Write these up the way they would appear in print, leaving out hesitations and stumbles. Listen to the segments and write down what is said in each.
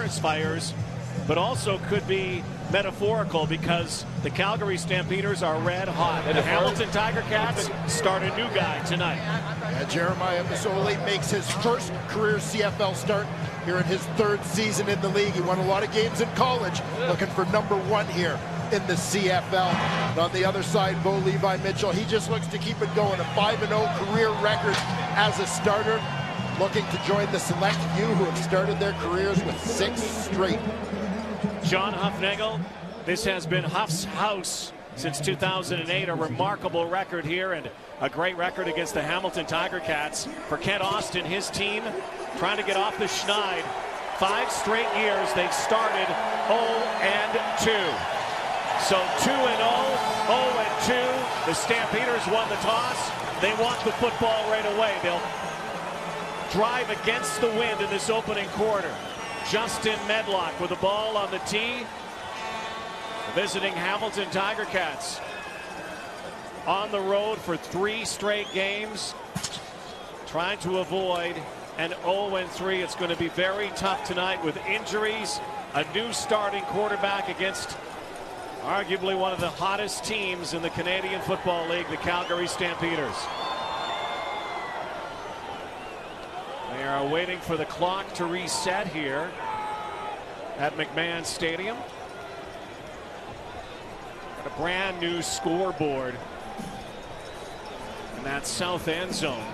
forest fires, but also could be metaphorical because the Calgary Stampeders are red hot. And the Hamilton Tiger Cats start a new guy tonight. Jeremiah Masoli makes his first career CFL start here in his third season in the league. He won a lot of games in college, looking for #1 here in the CFL. And on the other side, Bo Levi Mitchell, he just looks to keep it going. A 5-0 career record as a starter, looking to join the select few who have started their careers with 6 straight. John Huffnagel, this has been Huff's house since 2008. A remarkable record here and a great record against the Hamilton Tiger Cats. For Kent Austin, his team trying to get off the schneid. 5 straight years they've started 0-2. So 2-0, 0-2. The Stampeders won the toss. They want the football right away. They'll drive against the wind in this opening quarter. Justin Medlock with the ball on the tee. Visiting Hamilton Tiger Cats. On the road for 3 straight games. Trying to avoid an 0-3. It's going to be very tough tonight with injuries. A new starting quarterback against arguably one of the hottest teams in the Canadian Football League, the Calgary Stampeders. They are waiting for the clock to reset here at McMahon Stadium. Got a brand new scoreboard in that south end zone.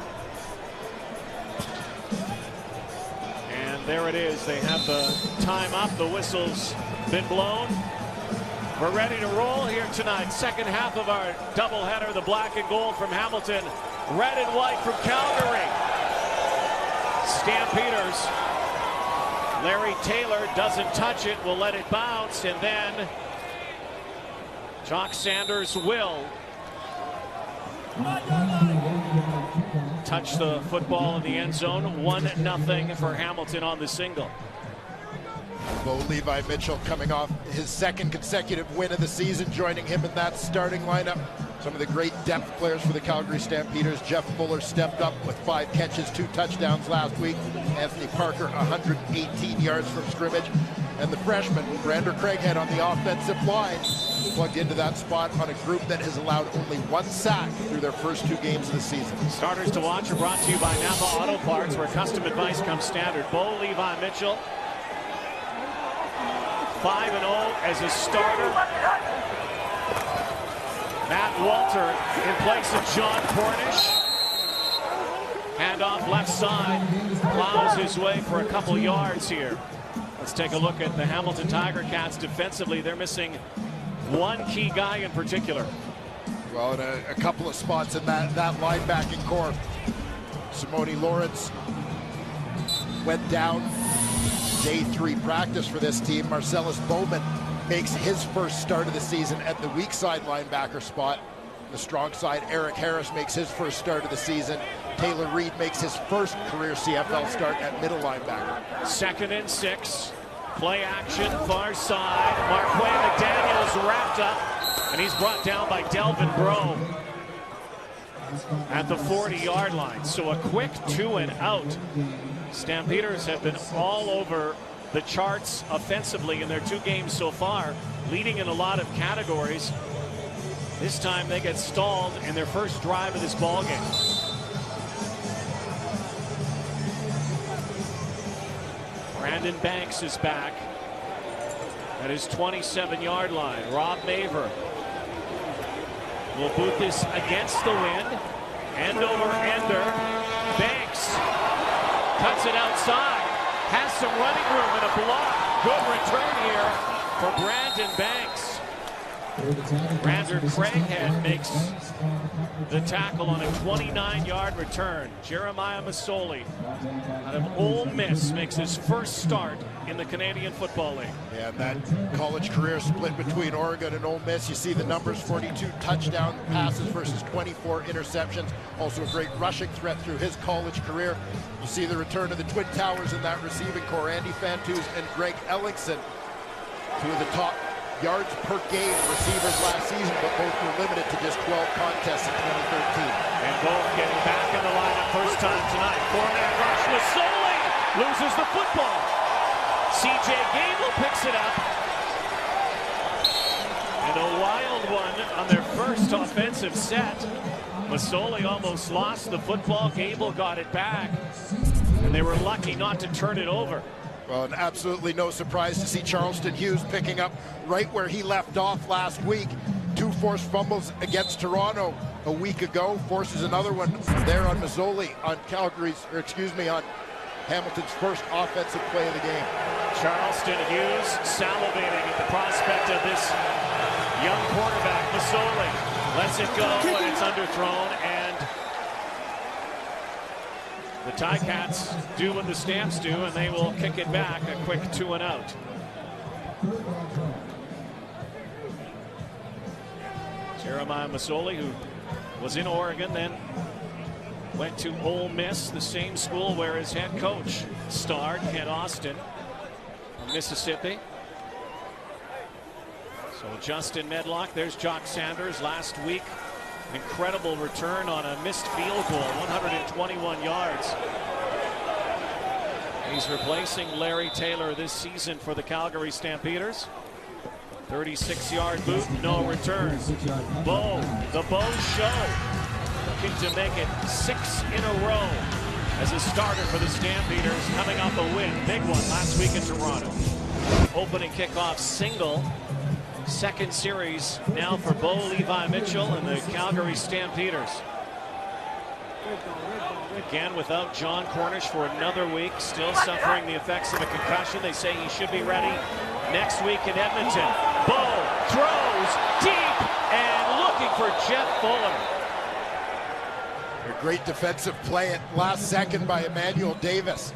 And there it is. They have the time up. The whistle's been blown. We're ready to roll here tonight. Second half of our doubleheader. The black and gold from Hamilton. Red and white from Calgary. Stampeders. Larry Taylor doesn't touch it, will let it bounce, and then Jock Sanders will touch the football in the end zone. 1-0 for Hamilton on the single. Bo Levi Mitchell coming off his 2nd consecutive win of the season, joining him in that starting lineup. Some of the great depth players for the Calgary Stampeders. Jeff Fuller stepped up with 5 catches, 2 touchdowns last week. Anthony Parker, 118 yards from scrimmage. And the freshman, Brander Craighead, on the offensive line, plugged into that spot on a group that has allowed only 1 sack through their first 2 games of the season. Starters to watch are brought to you by Napa Auto Parts, where custom advice comes standard. Bo Levi Mitchell, 5-0 as a starter. Matt Walter in place of John Cornish. Handoff left side. Plows his way for a couple yards here. Let's take a look at the Hamilton Tiger Cats defensively. They're missing one key guy in particular. Well, in a couple of spots in that linebacking core. Simone Lawrence went down. Day 3 practice for this team. Marcellus Bowman makes his first start of the season at the weak side linebacker spot. The strong side, Eric Harris, makes his first start of the season. Taylor Reed makes his first career CFL start at middle linebacker. 2nd and 6. Play action, far side. Marquay McDaniels wrapped up, and he's brought down by Delvin Breaux at the 40-yard line. So a quick 2 and out. Stampeders have been all over the charts offensively in their 2 games so far, leading in a lot of categories. This time they get stalled in their first drive of this ball game. Brandon Banks is back at his 27-yard line. Rob Maver will boot this against the wind. End over ender. Banks cuts it outside. Has some running room and a block. Good return here for Brandon Banks. Brander Craighead makes the tackle on a 29-yard return. Jeremiah Masoli out of Ole Miss makes his first start in the Canadian Football League. Yeah, that college career split between Oregon and Ole Miss. You see the numbers, 42 touchdown passes versus 24 interceptions. Also a great rushing threat through his college career. You see the return of the Twin Towers in that receiving core. Andy Fantuz and Greg Ellingson, 2 of the top yards per game receivers last season, but both were limited to just 12 contests in 2013. And both getting back in the lineup first time tonight. 4-man rush. Masoli loses the football. C.J. Gable picks it up. And a wild one on their first offensive set. Masoli almost lost the football. Gable got it back. And they were lucky not to turn it over. Well, and absolutely no surprise to see Charleston Hughes picking up right where he left off last week. 2 forced fumbles against Toronto a week ago. Forces another one there on Masoli on on Hamilton's first offensive play of the game. Charleston Hughes salivating at the prospect of this young quarterback. Masoli lets it go and it's underthrown, and the Ticats do what the Stamps do, and they will kick it back. A quick 2-and-out. Jeremiah Masoli, who was in Oregon, then went to Ole Miss, the same school where his head coach starred, Kent Austin, from Mississippi. So Justin Medlock, there's Jock Sanders last week. Incredible return on a missed field goal, 121 yards. He's replacing Larry Taylor this season for the Calgary Stampeders. 36-yard boot, no return. Bo, the Bo Show, looking to make it 6 in a row as a starter for the Stampeders, coming off a win, big one last week in Toronto. Opening kickoff single. Second series now for Bo Levi Mitchell and the Calgary Stampeders. Again without John Cornish for another week, still suffering the effects of a concussion. They say he should be ready next week in Edmonton. Bo throws deep and looking for Jeff Fuller. A great defensive play at last second by Emmanuel Davis.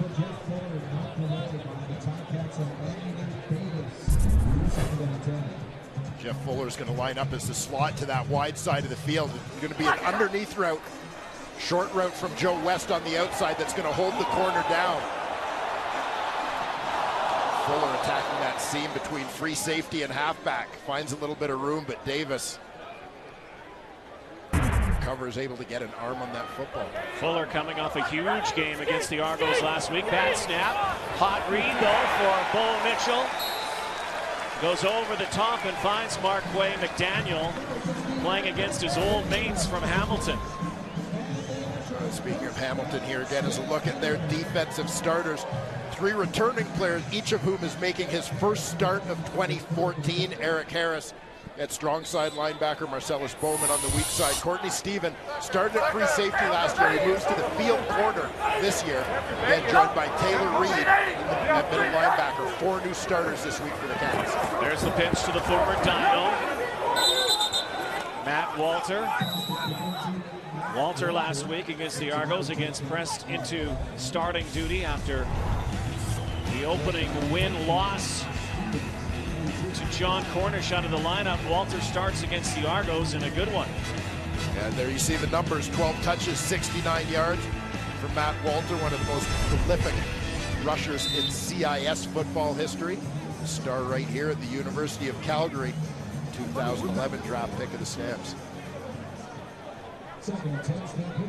Jeff Fuller is going to line up as the slot to that wide side of the field. It's going to be an underneath route, short route from Joe West on the outside that's going to hold the corner down. Fuller attacking that seam between free safety and halfback. Finds a little bit of room, but Davis cover is able to get an arm on that football. Fuller coming off a huge game against the Argos last week. Bad snap. Hot read though for Bo Mitchell. Goes over the top and finds Marquay McDaniel playing against his old mates from Hamilton. Speaking of Hamilton, here again is a look at their defensive starters. 3 returning players, each of whom is making his first start of 2014. Eric Harris at strong side linebacker, Marcellus Bowman on the weak side. Courtney Stephen started at free safety last year. He moves to the field corner this year. Then joined by Taylor Reed at middle linebacker. 4 new starters this week for the Cats. There's the pitch to the former Dino. Matt Walter. Walter last week against the Argos pressed into starting duty after the opening win-loss to John Cornish out of the lineup. Walter starts against the Argos in a good one. And there you see the numbers, 12 touches, 69 yards from Matt Walter, one of the most prolific rushers in CIS football history. The star right here at the University of Calgary, 2011 draft pick of the Stamps.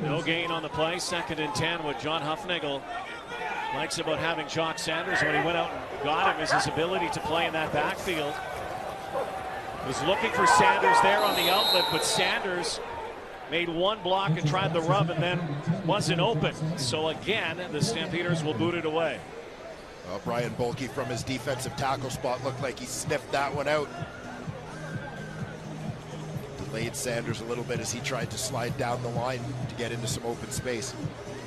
No gain on the play, 2nd and 10. What John Huffnagel likes about having Jock Sanders when he went out and got him is his ability to play in that backfield. Was looking for Sanders there on the outlet, but Sanders made one block and tried the rub and then wasn't open. So again, the Stampeders will boot it away. Well, Brian Bulkey from his defensive tackle spot looked like he sniffed that one out. Delayed Sanders a little bit as he tried to slide down the line to get into some open space.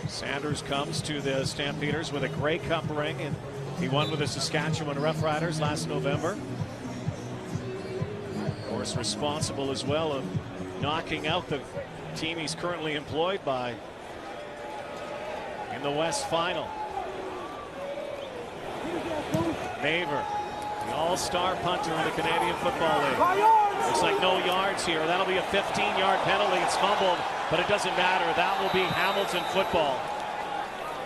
Sanders comes to the Stampeders with a Grey Cup ring, and he won with the Saskatchewan Roughriders last November. Of course, responsible as well of knocking out the team he's currently employed by in the West Final. Maver, the all-star punter in the Canadian Football League. Looks like no yards here. That'll be a 15-yard penalty. It's fumbled, but it doesn't matter. That will be Hamilton football.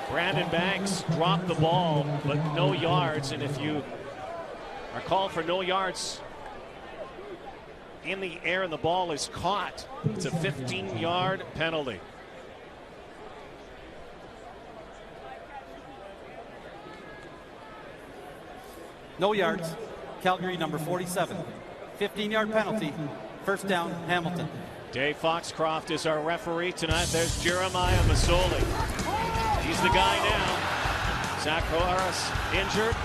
Brandon Banks dropped the ball, but no yards. And if you are called for no yards in the air and the ball is caught, it's a 15-yard penalty. No yards. Calgary number 47. 15-yard penalty. First down, Hamilton. Dave Foxcroft is our referee tonight. There's Jeremiah Masoli. He's the guy now. Zach Horace injured.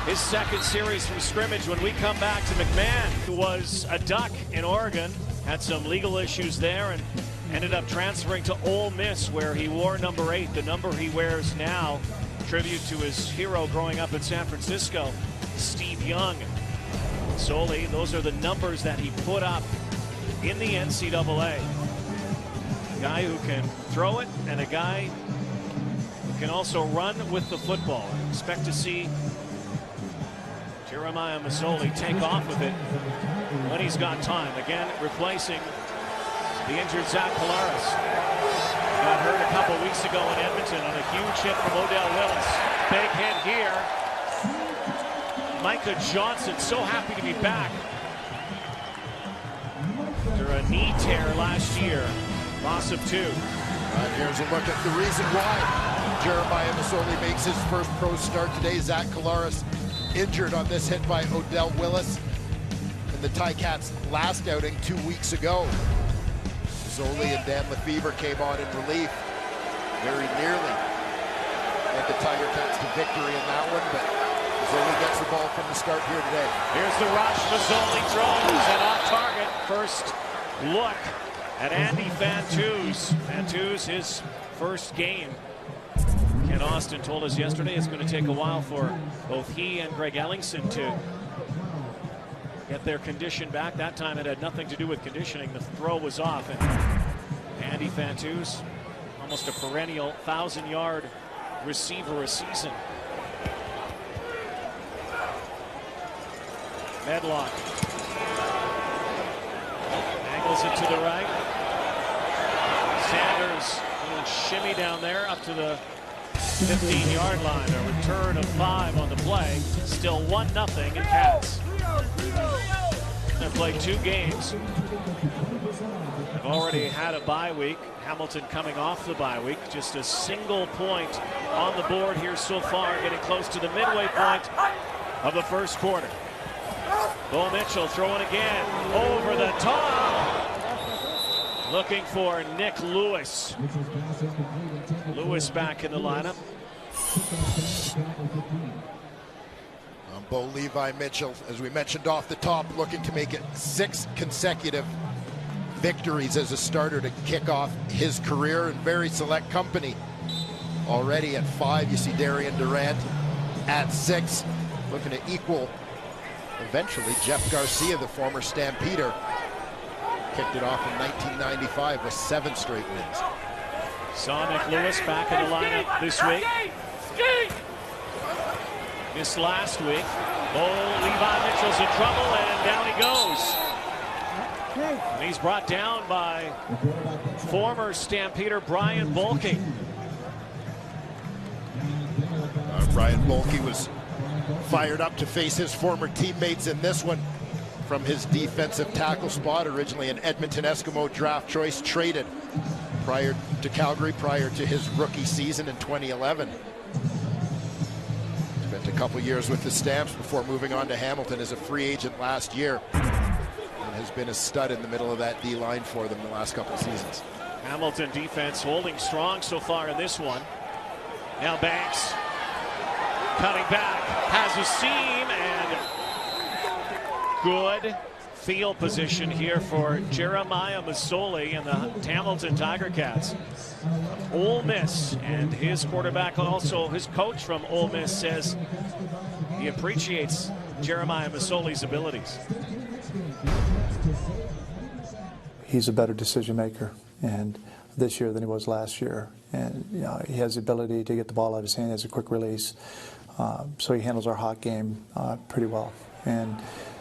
His second series from scrimmage. When we come back to McMahon, who was a Duck in Oregon, had some legal issues there and ended up transferring to Ole Miss, where he wore number 8, the number he wears now. Tribute to his hero growing up in San Francisco, Steve Young. Masoli, those are the numbers that he put up in the NCAA. A guy who can throw it and a guy who can also run with the football. I expect to see Jeremiah Masoli take off with it when he's got time. Again, replacing the injured Zach Collaros. Got hurt a couple weeks ago in Edmonton on a huge hit from Odell Willis. Big hit here. Micah Johnson, so happy to be back after a knee tear last year. Loss of 2. Here's a look at the reason why Jeremiah Masoli makes his first pro start today. Zach Collaros injured on this hit by Odell Willis in the Ticats' last outing 2 weeks ago. Masoli and Dan Lefevre came on in relief. Very nearly led the Tiger Cats to victory in that one, but Masoli gets the ball from the start here today. Here's the rush. Masoli throws and off target. First look at Andy Fantuz. Fantuz, his first game. Ken Austin told us yesterday it's going to take a while for both he and Greg Ellingson to get their condition back. That time it had nothing to do with conditioning. The throw was off, and Andy Fantuz, almost a perennial 1,000-yard receiver a season. Medlock angles it to the right. Sanders, a little shimmy down there up to the 15-yard line. A return of 5 on the play. Still 1-0 in Cats. They've played 2 games. They've already had a bye week. Hamilton coming off the bye week. Just a single point on the board here so far, getting close to the midway point of the first quarter. Bo Mitchell throwing again over the top. Looking for Nick Lewis. Lewis back in the lineup. Bo Levi Mitchell, as we mentioned off the top, looking to make it 6 consecutive victories as a starter to kick off his career in very select company. Already at 5, you see Darian Durant at 6, looking to equal eventually Jeff Garcia, the former Stampeder. Kicked it off in 1995 with 7 straight wins. Saw Nick Lewis back in the lineup this week. Missed last week. Levi Mitchell's in trouble, and down he goes. And he's brought down by former Stampeder Brian Bolke. Brian Bolke was fired up to face his former teammates in this one from his defensive tackle spot, originally an Edmonton Eskimo draft choice, traded prior to Calgary, prior to his rookie season in 2011. Spent a couple years with the Stamps before moving on to Hamilton as a free agent last year, and has been a stud in the middle of that D-line for them the last couple of seasons. Hamilton defense holding strong so far in this one. Now Banks cutting back, has a seam, and good field position here for Jeremiah Masoli and the Hamilton Tiger Cats. Ole Miss, and his quarterback, also his coach from Ole Miss, says he appreciates Jeremiah Masoli's abilities. He's a better decision maker and this year than he was last year, and you know, he has the ability to get the ball out of his hand, has a quick release, so he handles our hot game pretty well, and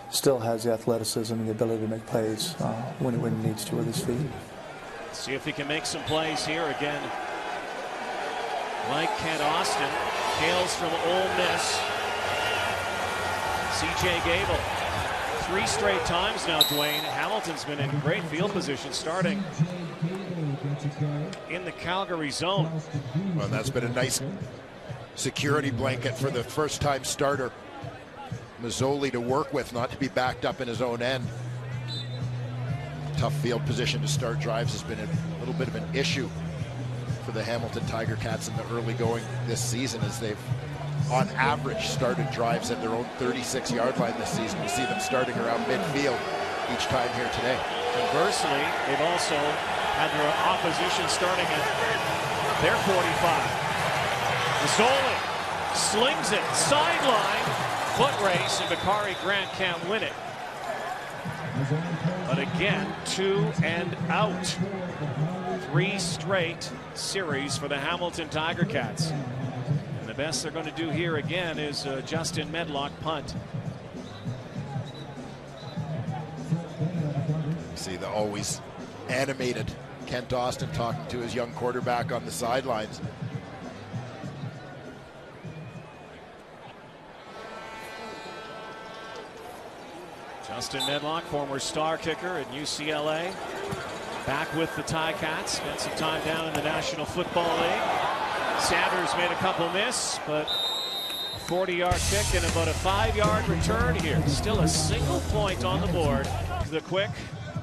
still has the athleticism and the ability to make plays when he needs to with his feet. See if he can make some plays here again. Like Kent Austin, hails from Ole Miss. C.J. Gable. 3 straight times now, Dwayne. Hamilton's been in great field position starting in the Calgary zone. Well, that's been a nice security blanket for the first-time starter Mazzoli to work with, not to be backed up in his own end. Tough field position to start drives has been a little bit of an issue for the Hamilton Tiger Cats in the early going this season, as they've on average started drives at their own 36-yard line this season. You see them starting around midfield each time here today. Conversely, they've also had their opposition starting at their 45. Mazzoli slings it, sideline, foot race, and Bakari Grant can't win it. But again, 2 and out. 3 straight series for the Hamilton Tiger Cats. And the best they're going to do here again is Justin Medlock punt. See the always animated Kent Austin talking to his young quarterback on the sidelines. Justin Medlock, former star kicker at UCLA, back with the Ticats. Spent some time down in the National Football League. Sanders made a couple miss, but 40-yard kick and about a 5-yard return here. Still a single point on the board. The quick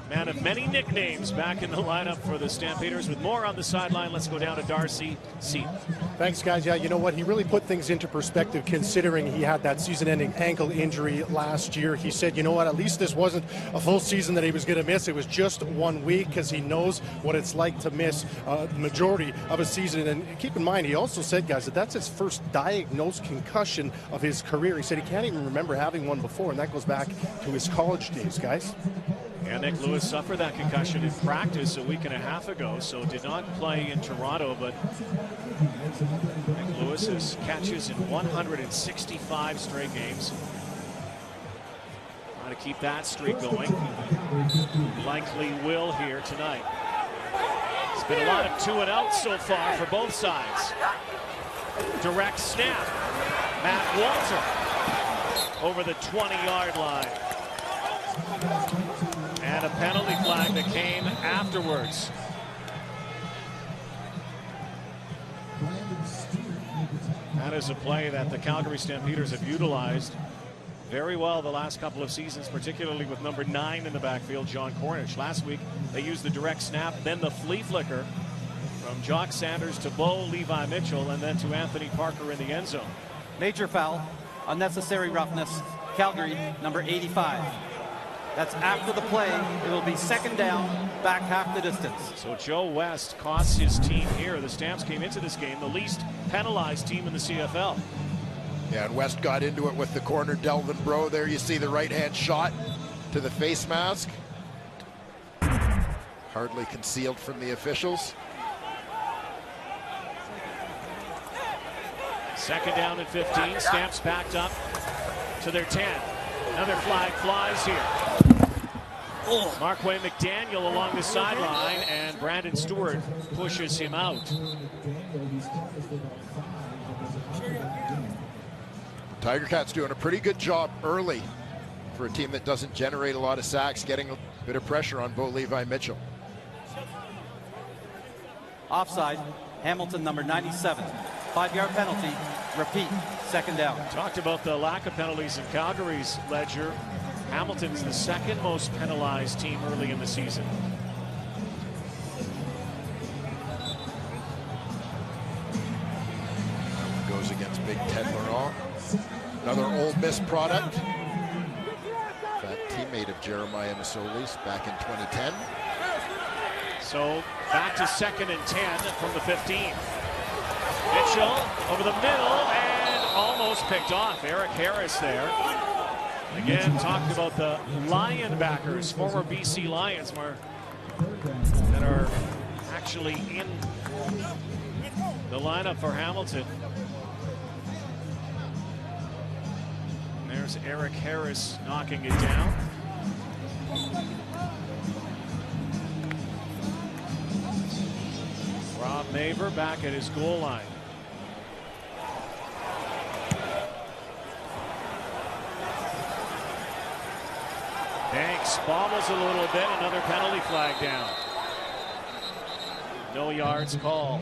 man of many nicknames back in the lineup for the Stampeders. With more on the sideline, let's go down to Darcy Seaton. Thanks, guys. Yeah, you know what? He really put things into perspective, considering he had that season-ending ankle injury last year. He said, you know what, at least this wasn't a full season that he was going to miss. It was just 1 week, because he knows what it's like to miss the majority of a season. And keep in mind, he also said, guys, that that's his first diagnosed concussion of his career. He said he can't even remember having one before, and that goes back to his college days, guys. And Nick Lewis suffered that concussion in practice a week and a half ago, so did not play in Toronto. But Nick Lewis has catches in 165 straight games. Trying to keep that streak going. Likely will here tonight. It's been a lot of 2 and outs so far for both sides. Direct snap. Matt Walter over the 20-yard line. And a penalty flag that came afterwards. That is a play that the Calgary Stampeders have utilized very well the last couple of seasons, particularly with number 9 in the backfield, John Cornish. Last week, they used the direct snap, then the flea flicker from Jock Sanders to Bo Levi Mitchell, and then to Anthony Parker in the end zone. Major foul, unnecessary roughness, Calgary, number 85. That's after the play. It will be second down, back half the distance. So Joe West costs his team here. The Stamps came into this game the least penalized team in the CFL. Yeah, and West got into it with the corner, Delvin Breaux. There you see the right-hand shot to the face mask. Hardly concealed from the officials. Second down and 15. Stamps backed up to their 10. Another flag flies here. Marquay McDaniel along the sideline, and Brandon Stewart pushes him out. Tiger Cats doing a pretty good job early for a team that doesn't generate a lot of sacks, getting a bit of pressure on Bo Levi Mitchell. Offside, Hamilton number 97. 5-yard penalty, repeat, second down. Talked about the lack of penalties in Calgary's ledger. Hamilton's the second most penalized team early in the season. Goes against Big Ted Laurent. Another Ole Miss product. That teammate of Jeremiah Massoli's back in 2010. So back to second and 10 from the 15. Mitchell over the middle and almost picked off. Eric Harris there. Again, talked about the Lionbackers, former BC Lions, that are actually in the lineup for Hamilton. And there's Eric Harris knocking it down. Rob Maver back at his goal line. Banks bobbles a little bit, another penalty flag down. No yards call.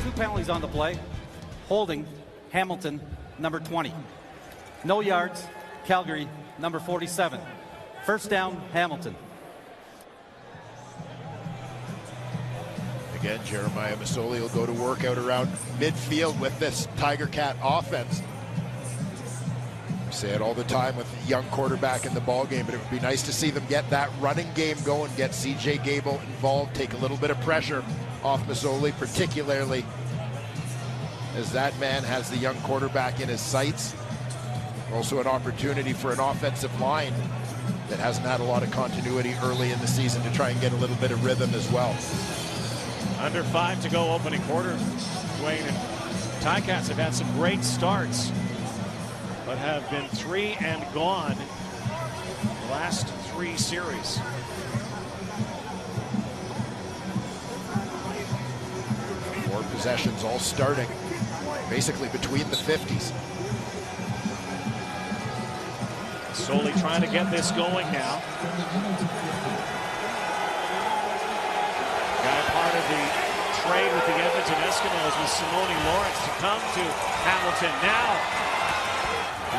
2 penalties on the play. Holding, Hamilton, number 20. No yards, Calgary, number 47. First down, Hamilton. Again, Jeremiah Masoli will go to work out around midfield with this Tiger Cat offense. I say it all the time with a young quarterback in the ball game, but it would be nice to see them get that running game going, get CJ Gable involved, take a little bit of pressure off Masoli, particularly as that man has the young quarterback in his sights. Also an opportunity for an offensive line that hasn't had a lot of continuity early in the season to try and get a little bit of rhythm as well. Under 5 to go opening quarter. Dwayne and Ticats have had some great starts, but have been 3 and gone the last 3 series. More possessions all starting basically between the 50s. Solely trying to get this going now. Got part of the trade with the Edmonton Eskimos with Simone Lawrence to come to Hamilton now.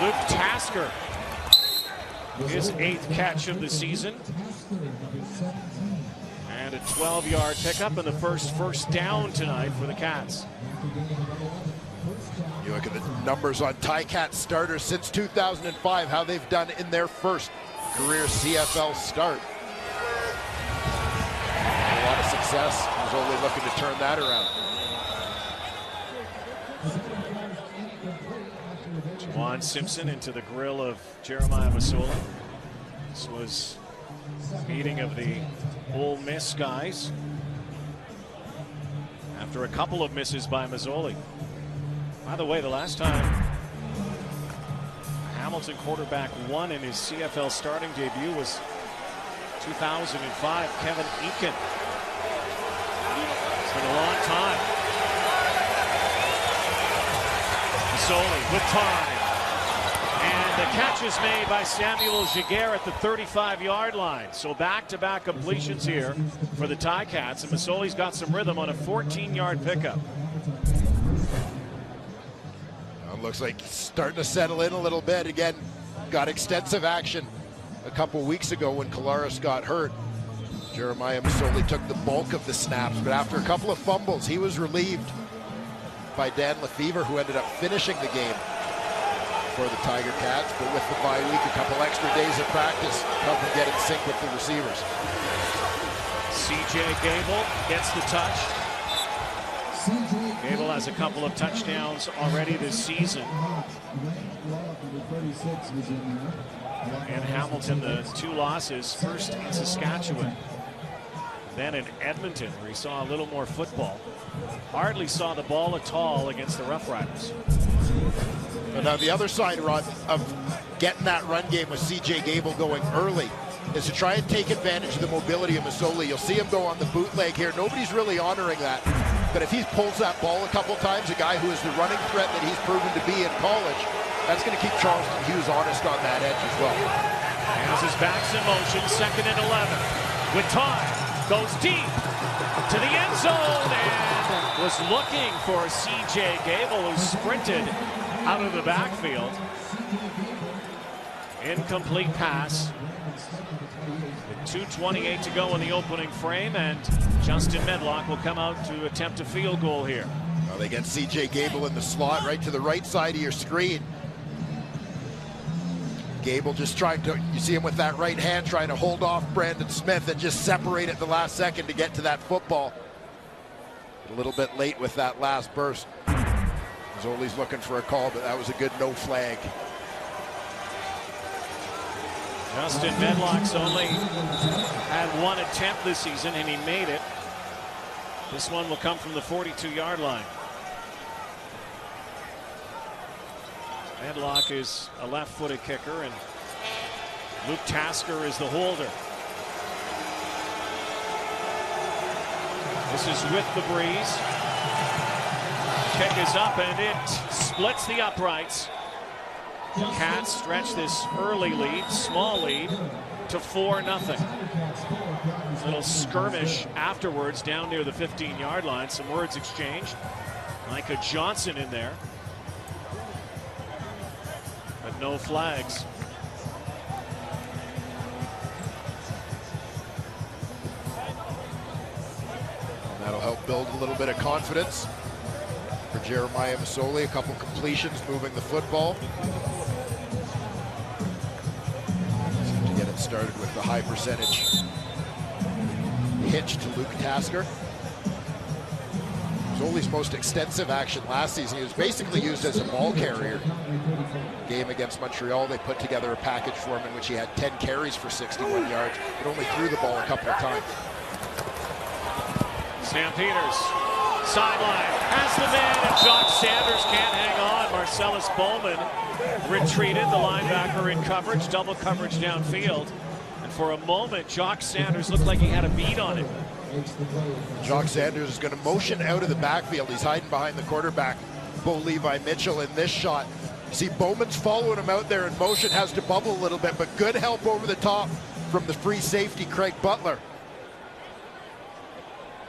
Luke Tasker, his 8th catch of the season. And a 12-yard pickup and the first down tonight for the Cats. You look at the numbers on Ticat starters since 2005, how they've done in their first career CFL start. A lot of success. He's only looking to turn that around. Juwan Simpson into the grill of Jeremiah Masoli. This was a meeting of the Ole Miss guys after a couple of misses by Masoli. By the way, the last time a Hamilton quarterback won in his CFL starting debut was 2005, Kevin Eakin. It's been a long time. Masoli with time. And the catch is made by Samuel Giguere at the 35-yard line. So back-to-back completions here for the Ticats. And Masoli's got some rhythm on a 14-yard pickup. Looks like he's starting to settle in a little bit. Again, got extensive action a couple weeks ago when Kolaris got hurt. Jeremiah Masoli took the bulk of the snaps, but after a couple of fumbles, he was relieved by Dan Lefevre, who ended up finishing the game for the Tiger Cats. But with the bye week, a couple extra days of practice, help him get in sync with the receivers. CJ Gable gets the touch. Gable has a couple of touchdowns already this season. In Hamilton, the 2 losses, first in Saskatchewan, then in Edmonton, where he saw a little more football. Hardly saw the ball at all against the Rough Riders. But on the other side, Rod, of getting that run game with CJ Gable going early is to try and take advantage of the mobility of Masoli. You'll see him go on the bootleg here. Nobody's really honoring that. But if he pulls that ball a couple times, a guy who is the running threat that he's proven to be in college, that's going to keep Charleston Hughes honest on that edge as well. As his back's in motion, 2nd and 11. With time, goes deep to the end zone and was looking for CJ Gable, who sprinted out of the backfield. Incomplete pass. With 2:28 to go in the opening frame, and Justin Medlock will come out to attempt a field goal here. Well, they get CJ Gable in the slot right to the right side of your screen. Gable just trying to, you see him with that right hand trying to hold off Brandon Smith and just separate at the last second to get to that football. A little bit late with that last burst. Zoli's looking for a call, but that was a good no flag. Justin Medlock's only had 1 attempt this season, and he made it. This one will come from the 42-yard line. Medlock is a left-footed kicker, and Luke Tasker is the holder. This is with the breeze. Kick is up, and it splits the uprights. The Cats stretch this early lead, small lead, to 4-0. Little skirmish afterwards down near the 15-yard line. Some words exchanged. Micah Johnson in there. But no flags. help build a little bit of confidence for Jeremiah Masoli. A couple completions, moving the football. To get it started with the high percentage hitch to Luke Tasker. Masoli's most extensive action last season. He was basically used as a ball carrier. Game against Montreal, they put together a package for him in which he had 10 carries for 61 yards, but only threw the ball a couple of times. Stampeders, sideline, has the man, and Jock Sanders can't hang on. Marcellus Bowman retreated, the linebacker in coverage, double coverage downfield. And for a moment, Jock Sanders looked like he had a beat on him. Jock Sanders is going to motion out of the backfield. He's hiding behind the quarterback, Bo Levi Mitchell, in this shot. See, Bowman's following him out there in motion, has to bubble a little bit, but good help over the top from the free safety, Craig Butler.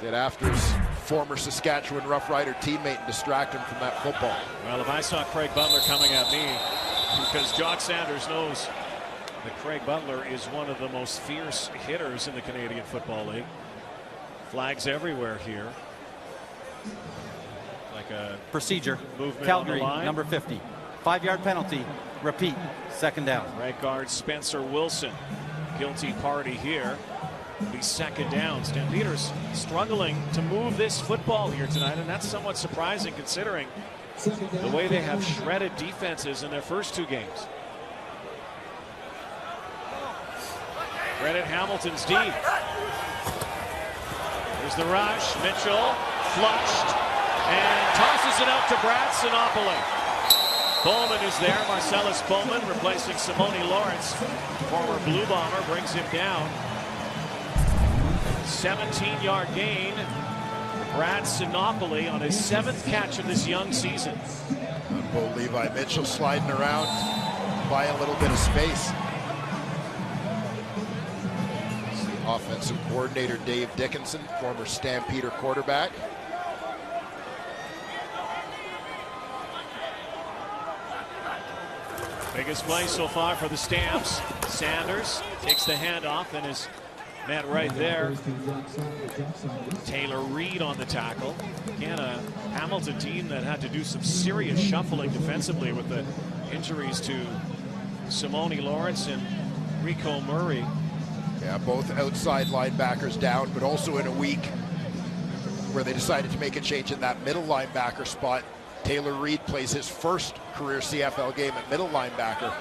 Get after his former Saskatchewan Rough Rider teammate and distract him from that football. Well, if I saw Craig Butler coming at me, because Jock Sanders knows that Craig Butler is one of the most fierce hitters in the Canadian Football League. Flags everywhere here. Like a procedure. Movement Calgary, on the line. number 50. 5-yard penalty. Repeat. Second down. Right guard Spencer Wilson. Guilty party here. It'll be second down. Stampeders struggling to move this football here tonight, and that's somewhat surprising considering the way they have shredded defenses in their first two games. Credit Hamilton's D. There's the rush. Mitchell flushed and tosses it out to Brad Sinopoli. Bowman is there. Marcellus Bowman replacing Simone Lawrence. Former Blue Bomber brings him down. 17-yard gain. Brad Sinopoli on his 7th catch of this young season. Bo Levi Mitchell sliding around, by a little bit of space. Offensive coordinator Dave Dickinson, former Stampeder quarterback. Biggest play so far for the Stamps. Sanders takes the handoff and is met right there. Taylor Reed on the tackle. Again, a Hamilton team that had to do some serious shuffling defensively with the injuries to Simone Lawrence and Rico Murray. Yeah, both outside linebackers down, but also in a week where they decided to make a change in that middle linebacker spot. Taylor Reed plays his first career CFL game at middle linebacker.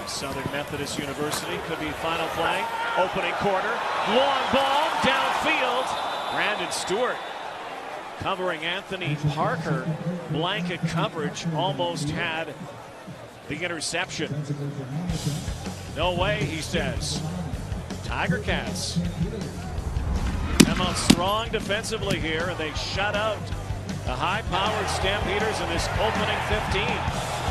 Southern Methodist University could be final play. Opening quarter. Long ball downfield. Brandon Stewart covering Anthony Parker. Blanket coverage, almost had the interception. No way, he says. Tiger Cats come out strong defensively here, and they shut out the high-powered Stampeders in this opening 15.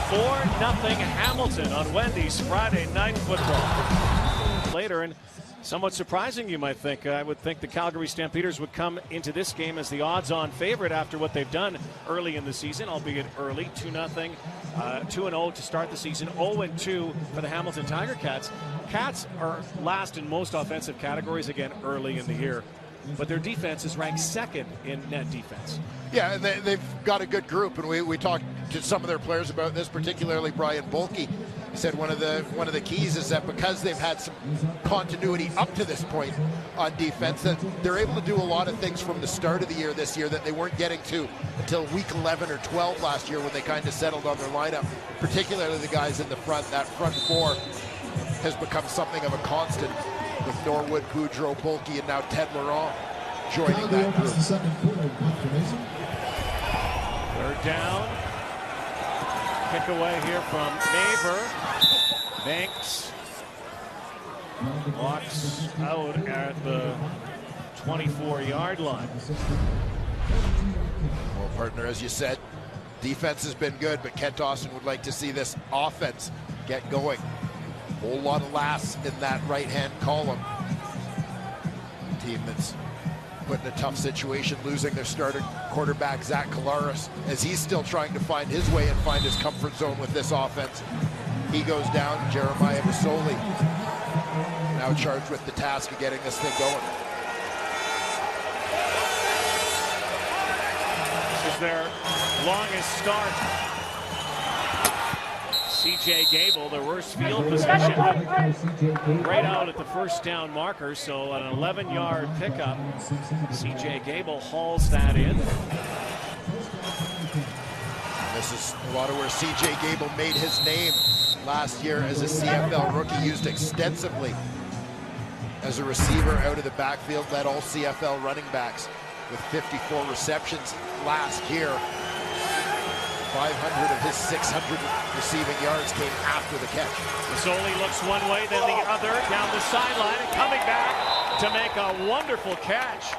4-0 Hamilton on Wendy's Friday Night Football. Later, and somewhat surprising, you might think. I would think the Calgary Stampeders would come into this game as the odds-on favorite after what they've done early in the season, albeit early. 2-0, 2-0 to start the season. 0-2 for the Hamilton Tiger Cats. Cats are last in most offensive categories, again, early in the year. But their defense is ranked second in net defense. Yeah, and they've got a good group, and we talked to some of their players about this, particularly Brian Bulkey. He said one of the keys is that because they've had some continuity up to this point on defense, that they're able to do a lot of things from the start of the year this year that they weren't getting to until week 11 or 12 last year when they kind of settled on their lineup, particularly the guys in the front. That front four has become something of a constant, with Norwood, Boudreau, Bulkey, and now Ted Laurent joining that group. Third down. Kick away here from Neighbor. Banks walks out at the 24-yard line. Well, partner, as you said, defense has been good, but Kent Austin would like to see this offense get going. Whole lot of laughs in that right-hand column. A team that's put in a tough situation, losing their starting quarterback, Zach Collaros, as he's still trying to find his way and find his comfort zone with this offense. He goes down, Jeremiah Masoli now charged with the task of getting this thing going. This is their longest start. C.J. Gable, their worst field position, right out at the first down marker, so an 11-yard pickup. C.J. Gable hauls that in. This is a lot of where C.J. Gable made his name last year as a CFL rookie, used extensively as a receiver out of the backfield, led all CFL running backs with 54 receptions last year. 500 of his 600 receiving yards came after the catch. Mazzoli looks one way, then the other, down the sideline, and coming back to make a wonderful catch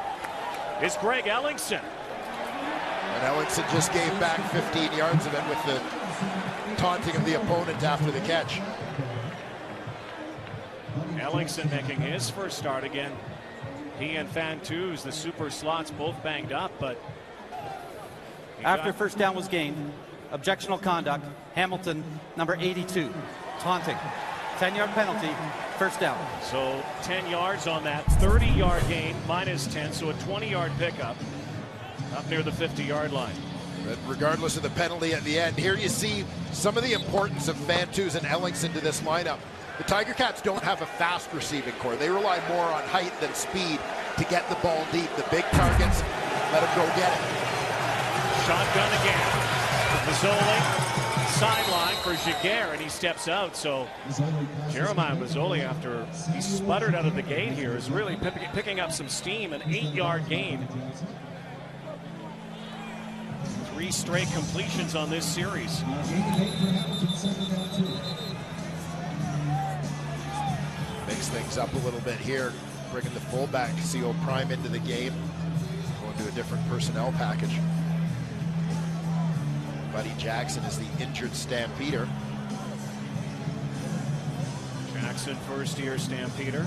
is Greg Ellingson. And Ellingson just gave back 15 yards of it with the taunting of the opponent after the catch. Ellingson making his first start again. He and Fantus, the super slots, both banged up, but after first down was gained, objectional conduct, Hamilton, number 82, taunting. 10-yard penalty, first down. So 10 yards on that, 30-yard gain, minus 10, so a 20-yard pickup up near the 50-yard line. But regardless of the penalty at the end, here you see some of the importance of Fantus and Ellingson to this lineup. The Tiger Cats don't have a fast receiving core. They rely more on height than speed to get the ball deep. The big targets, let them go get it. Shotgun again. Mazzoli, sideline for Giguère, and he steps out. So Jeremiah Mazzoli, after he sputtered out of the gate here, is really picking up some steam. An 8-yard gain. 3 straight completions on this series. Mix things up a little bit here, bringing the fullback CO Prime into the game, going to a different personnel package. Buddy Jackson is the injured Stampeder. Jackson, first-year Stampeder.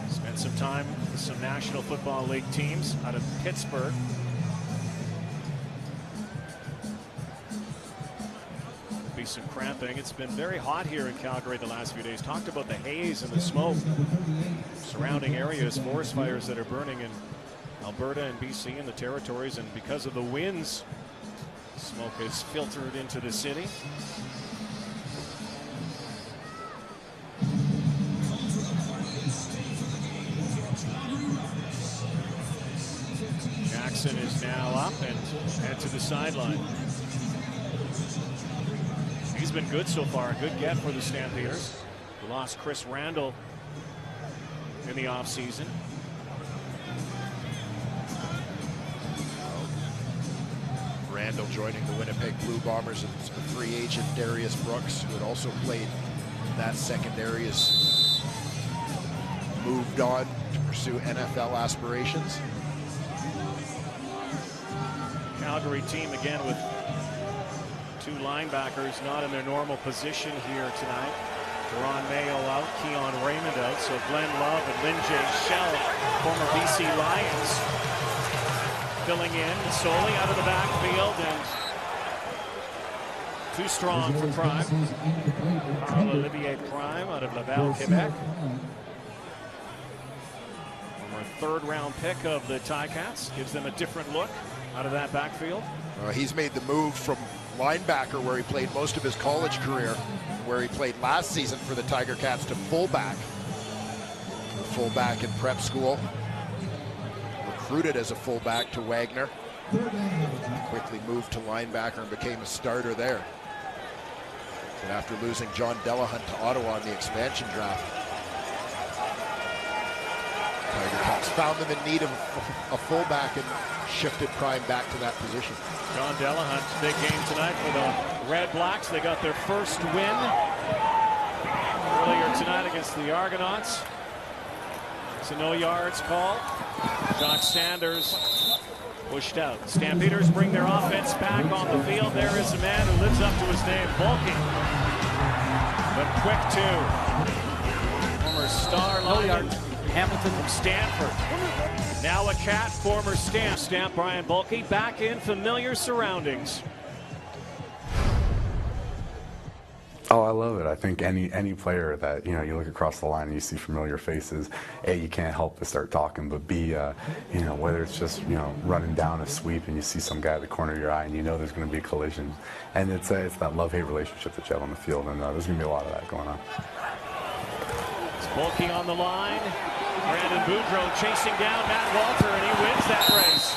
Spent some time with some National Football League teams out of Pittsburgh. Be some cramping. It's been very hot here in Calgary the last few days. Talked about the haze and the smoke surrounding areas, forest fires that are burning in Alberta and BC and the territories, and because of the winds, smoke is filtered into the city. Jackson is now up and head to the sideline. He's been good so far. A good get for the Stampeders. We lost Chris Randall in the offseason. Randall joining the Winnipeg Blue Bombers, and a free agent Darius Brooks, who had also played in that secondary, has moved on to pursue NFL aspirations. Calgary team again with 2 linebackers not in their normal position here tonight. Deron Mayo out, Keon Raymond out, so Glenn Love and Lynn J. Shell, former BC Lions, filling in. Solely out of the backfield, and too strong for Prime. Olivier Prime out of Laval, Quebec. Former 3rd-round pick of the Ticats, gives them a different look out of that backfield. He's made the move from linebacker, where he played most of his college career, where he played last season for the Tiger Cats, to fullback. Fullback in prep school. Recruited as a fullback to Wagner. Quickly moved to linebacker and became a starter there. And after losing John Delahunt to Ottawa in the expansion draft, Tiger Cats found them in need of a fullback and shifted Prime back to that position. John Delahunt, big game tonight for the Red Blacks. They got their first win earlier tonight against the Argonauts. It's a no yards call. Josh Sanders pushed out. Stampeders bring their offense back on the field. There is a man who lives up to his name, bulky, but quick too. Former star lineman Hamilton from Stanford. Now a Cat, former Stamp Brian Bulkey, back in familiar surroundings. Oh, I love it. I think any player that, you know, you look across the line and you see familiar faces, A, you can't help but start talking, but B, you know, whether it's just, you know, running down a sweep and you see some guy at the corner of your eye and you know there's going to be a collision. And it's that love-hate relationship that you have on the field, and there's going to be a lot of that going on. It's Bulky on the line. Brandon Boudreau chasing down Matt Walter, and he wins that race.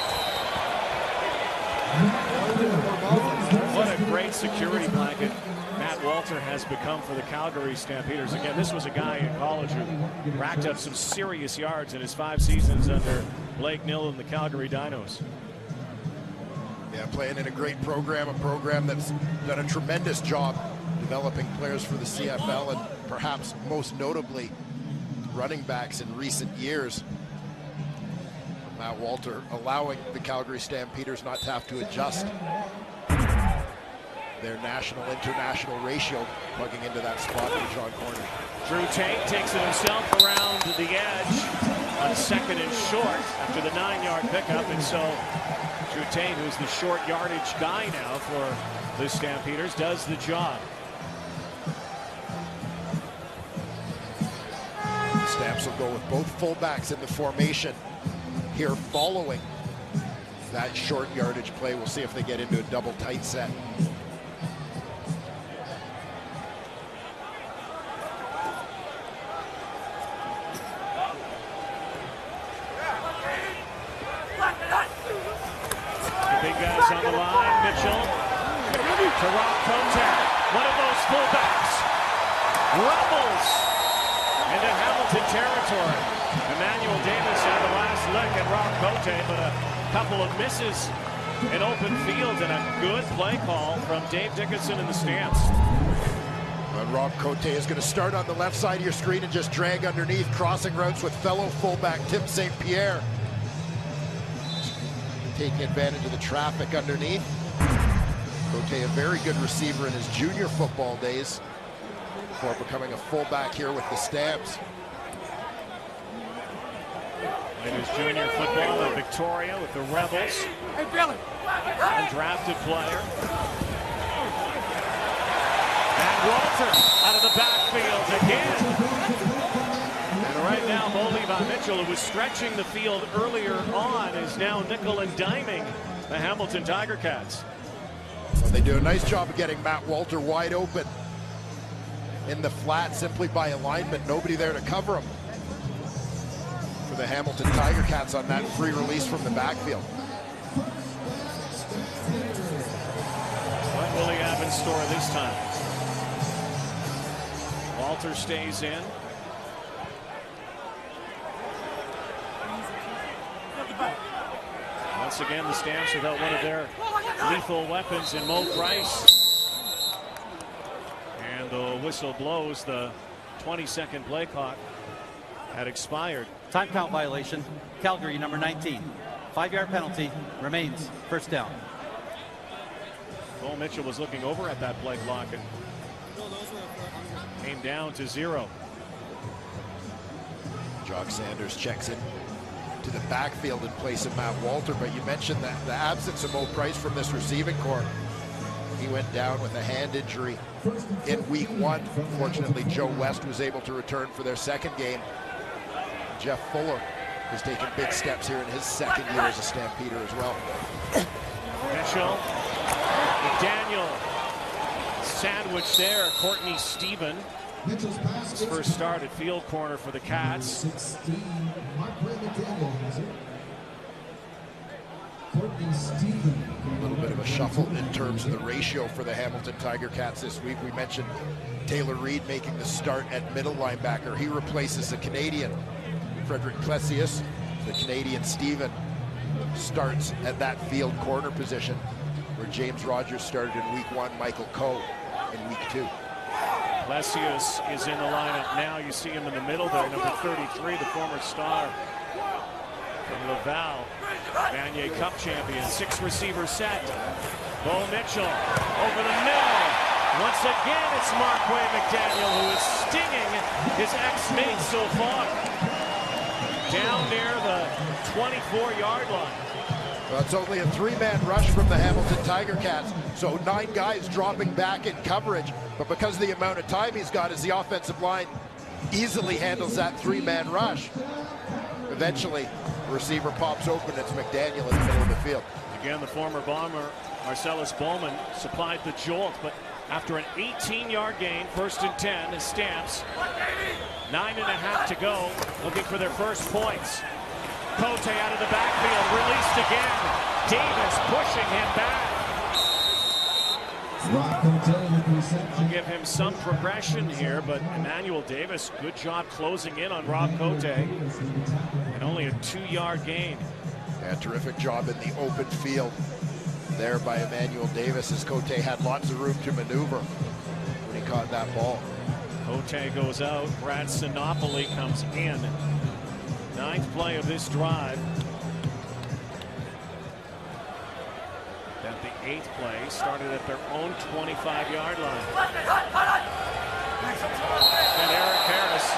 What a great security blanket Matt Walter has become for the Calgary Stampeders. Again, this was a guy in college who racked up some serious yards in his 5 seasons under Blake Nill and the Calgary Dinos. Yeah, playing in a great program, a program that's done a tremendous job developing players for the CFL, and perhaps most notably running backs in recent years. Matt Walter allowing the Calgary Stampeders not to have to adjust their national-international ratio, plugging into that spot for John Corner. Drew Tate takes it himself around the edge on 2nd and short after the 9-yard pickup, and so Drew Tate, who's the short yardage guy now for the Stampeders, does the job. The Stamps will go with both fullbacks in the formation here following that short yardage play. We'll see if they get into a double tight set. Big guys on the line. Mitchell to Rob Contact. One of those fullbacks rumbles into Hamilton territory. Emmanuel Davis had the last lick at Rob Cote, but a couple of misses in open field and a good play call from Dave Dickinson and the Stamps. Rob Cote is going to start on the left side of your screen and just drag underneath, crossing routes with fellow fullback Tim St. Pierre. Taking advantage of the traffic underneath. Cote, a very good receiver in his junior football days before becoming a fullback here with the Stamps. In his junior football in Victoria with the Rebels. Undrafted player. And Walter out of the backfield again. And right now, Bo Levi Mitchell, who was stretching the field earlier on, is now nickel and diming the Hamilton Tiger Cats. Well, they do a nice job of getting Matt Walter wide open in the flat simply by alignment. Nobody there to cover him for the Hamilton Tiger Cats on that free release from the backfield. What will he have in store this time? Walter stays in. Once again, the Stamps without one of their lethal weapons in Mo Price. And the whistle blows. The 20-second play clock had expired. Time count violation. Calgary, number 19. 5-yard penalty. Remains first down. Bo Mitchell was looking over at that play clock and came down to 0. Jock Sanders checks in to the backfield in place of Matt Walter, but you mentioned that the absence of Mo Price from this receiving corps. He went down with a hand injury in week 1. Fortunately, Joe West was able to return for their second game. Jeff Fuller has taken big steps here in his second year as a Stampeder as well. Mitchell, McDaniel, sandwich there. Courtney Stephen, his first start at field corner for the Cats. A little bit of a shuffle in terms of the ratio for the Hamilton Tiger Cats this week. We mentioned Taylor Reed making the start at middle linebacker. He replaces the Canadian Frederick Plessius. The Canadian Stephen starts at that field corner position where James Rogers started in week 1, Michael Coe in week 2. Plessius is in the lineup now. You see him in the middle there, number 33, the former star from Laval, Vanier Cup champion. 6 receiver set. Bo Mitchell over the middle. Once again, it's Marquay McDaniel who is stinging his ex-mate so far. Down near the 24-yard line. Well, it's only a 3-man rush from the Hamilton Tiger Cats, so 9 guys dropping back in coverage. But because of the amount of time he's got, as the offensive line easily handles that 3-man rush, eventually the receiver pops open. It's McDaniel in the middle of the field. Again, the former Bomber Marcellus Bowman supplied the jolt, but after an 18-yard gain, 1st and 10, is Stamps. 9.5 to go, looking for their first points. Cote out of the backfield, released again. Davis pushing him back. I'll give him some progression here, but Emmanuel Davis, good job closing in on Rob Cote. And only a 2-yard gain. Yeah, terrific job in the open field there by Emmanuel Davis, as Cote had lots of room to maneuver when he caught that ball. Cote goes out. Brad Sinopoli comes in. 9th play of this drive. At the 8th play, started at their own 25-yard line. And Eric Harris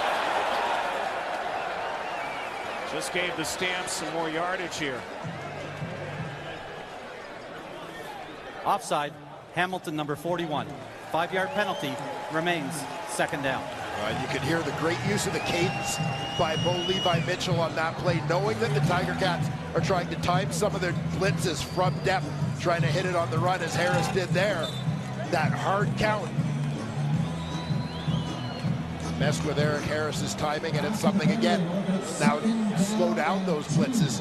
just gave the Stamps some more yardage here. Offside, Hamilton number 41. 5-yard penalty, remains 2nd down. You can hear the great use of the cadence by Bo Levi Mitchell on that play, knowing that the Tiger Cats are trying to time some of their blitzes from depth, trying to hit it on the run as Harris did there. That hard count messed with Eric Harris's timing, and it's something again now slow down those blitzes.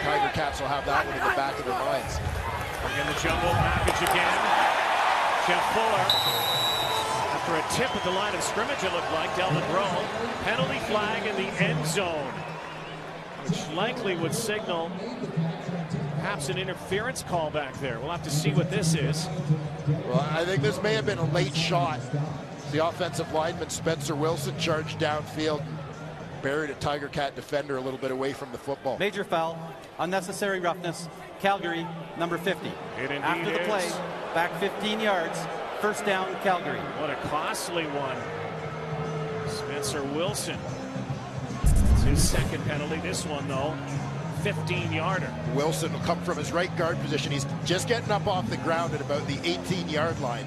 Tiger Cats will have that one in the back of their minds. In the jumbo package again. Jeff Fuller, after a tip at the line of scrimmage, it looked like, Delvin Rowe. Penalty flag in the end zone, which likely would signal perhaps an interference call back there. We'll have to see what this is. Well, I think this may have been a late shot. The offensive lineman, Spencer Wilson, charged downfield, buried a Tiger Cat defender a little bit away from the football. Major foul, unnecessary roughness, Calgary, number 50. After the play, back 15 yards, 1st down, Calgary. What a costly one. Spencer Wilson. It's his 2nd penalty. This one, though, 15-yarder. Wilson will come from his right guard position. He's just getting up off the ground at about the 18-yard line.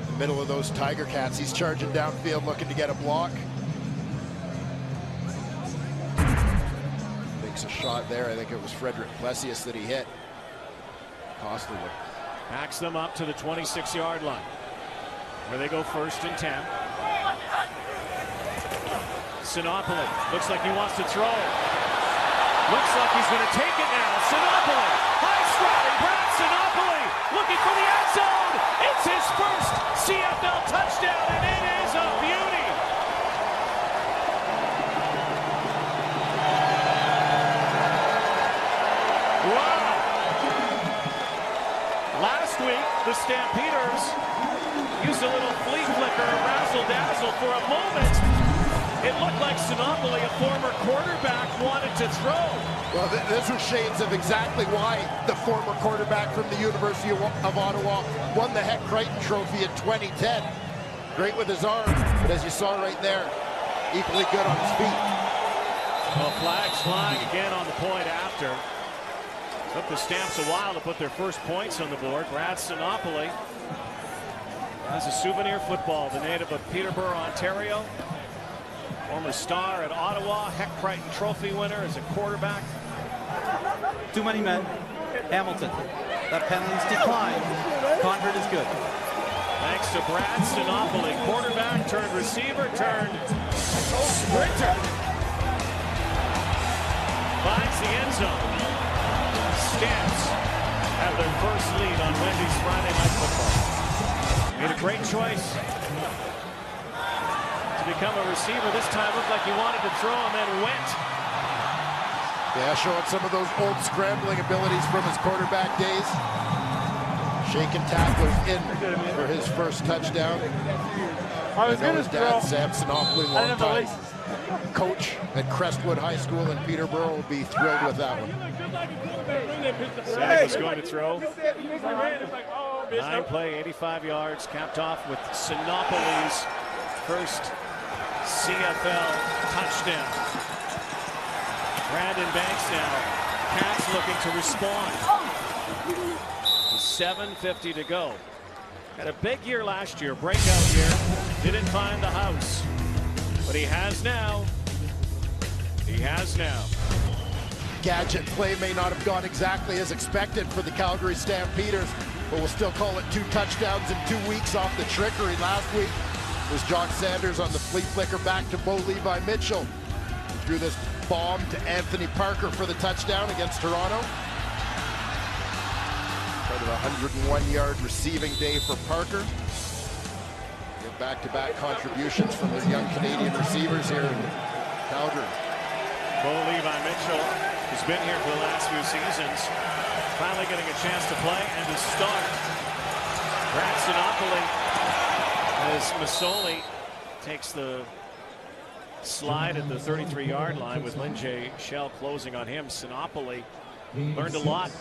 In the middle of those Tiger Cats. He's charging downfield, looking to get a block. A shot there. I think it was Frederick Plessius that he hit. Costly one. Backs them up to the 26-yard line, where they go 1st and 10. Sinopoli looks like he wants to throw. Looks like he's going to take it now. Sinopoli, high stride. Brad Sinopoli looking for the end zone. It's his first CFL touchdown, and it is a beauty. Last week, the Stampeders used a little flea flicker, razzle-dazzle for a moment. It looked like Sinopoli, a former quarterback, wanted to throw. Well, this was shades of exactly why the former quarterback from the University of Ottawa won the Heck Crichton Trophy in 2010. Great with his arm, but as you saw right there, equally good on his feet. Well, flags flying again on the point after. Took the Stamps a while to put their first points on the board. Brad Sinopoli has a souvenir football, the native of Peterborough, Ontario. Former star at Ottawa, Heck Crichton Trophy winner as a quarterback. Too many men. Hamilton. That penalty's declined. Convert is good. Thanks to Brad Sinopoli, quarterback turned receiver turned sprinter. Finds the end zone. Stamps have their first lead on Wendy's Friday Night Football. Made a great choice to become a receiver. This time looked like he wanted to throw and then went. Yeah, showing some of those old scrambling abilities from his quarterback days. Shaking tacklers in for his first touchdown. I know his dad, Sam Sinopoli, longtime coach at Crestwood High School in Peterborough, will be thrilled with that one. Sam was going to throw. 9 play, 85 yards, capped off with Sinopoli's first CFL touchdown. Brandon Banks now. Cats looking to respond. 7:50 to go. Had a big year last year, breakout year. Didn't find the house. But he has now. He has now. Gadget play may not have gone exactly as expected for the Calgary Stampeders, but we'll still call it 2 touchdowns in 2 weeks off the trickery. Last week was Jock Sanders on the flea flicker back to Bo Levi Mitchell. He threw this bomb to Anthony Parker for the touchdown against Toronto. Part of a 101-yard receiving day for Parker. Get back-to-back contributions from their young Canadian receivers here in Calgary. Bo Levi Mitchell has been here for the last few seasons. Finally getting a chance to play and to start. Brad Sinopoli as Masoli takes the slide at the 33-yard line with Lynn J. Shell closing on him. Sinopoli learned a lot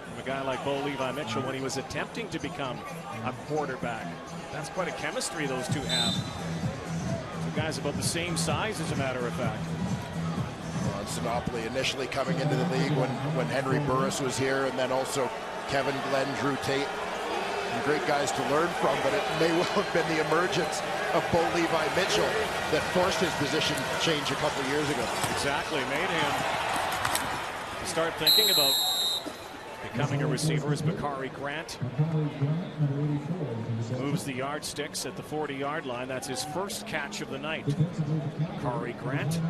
from a guy like Bo Levi Mitchell when he was attempting to become a quarterback. That's quite a chemistry those two have. Two guys about the same size, as a matter of fact. Sinopoli initially coming into the league when Henry Burris was here, and then also Kevin Glenn, Drew Tate. Some great guys to learn from, but it may well have been the emergence of Bo Levi Mitchell that forced his position change a couple years ago. Exactly, made him start thinking about becoming a receiver as Bakari Grant moves the yardsticks at the 40-yard line. That's his first catch of the night. Bakari Grant.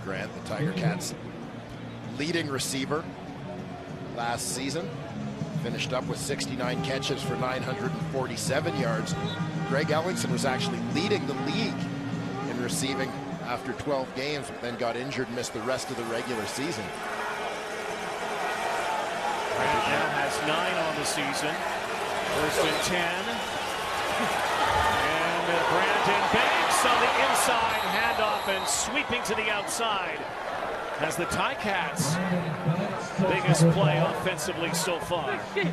Grant, the Tiger Cats' leading receiver last season. Finished up with 69 catches for 947 yards. Greg Ellingson was actually leading the league in receiving after 12 games, but then got injured and missed the rest of the regular season. Grant now has 9 on the season. First and 10. And Brandon Banks on the inside, handoff and sweeping to the outside as the Ticats' biggest play offensively so far. A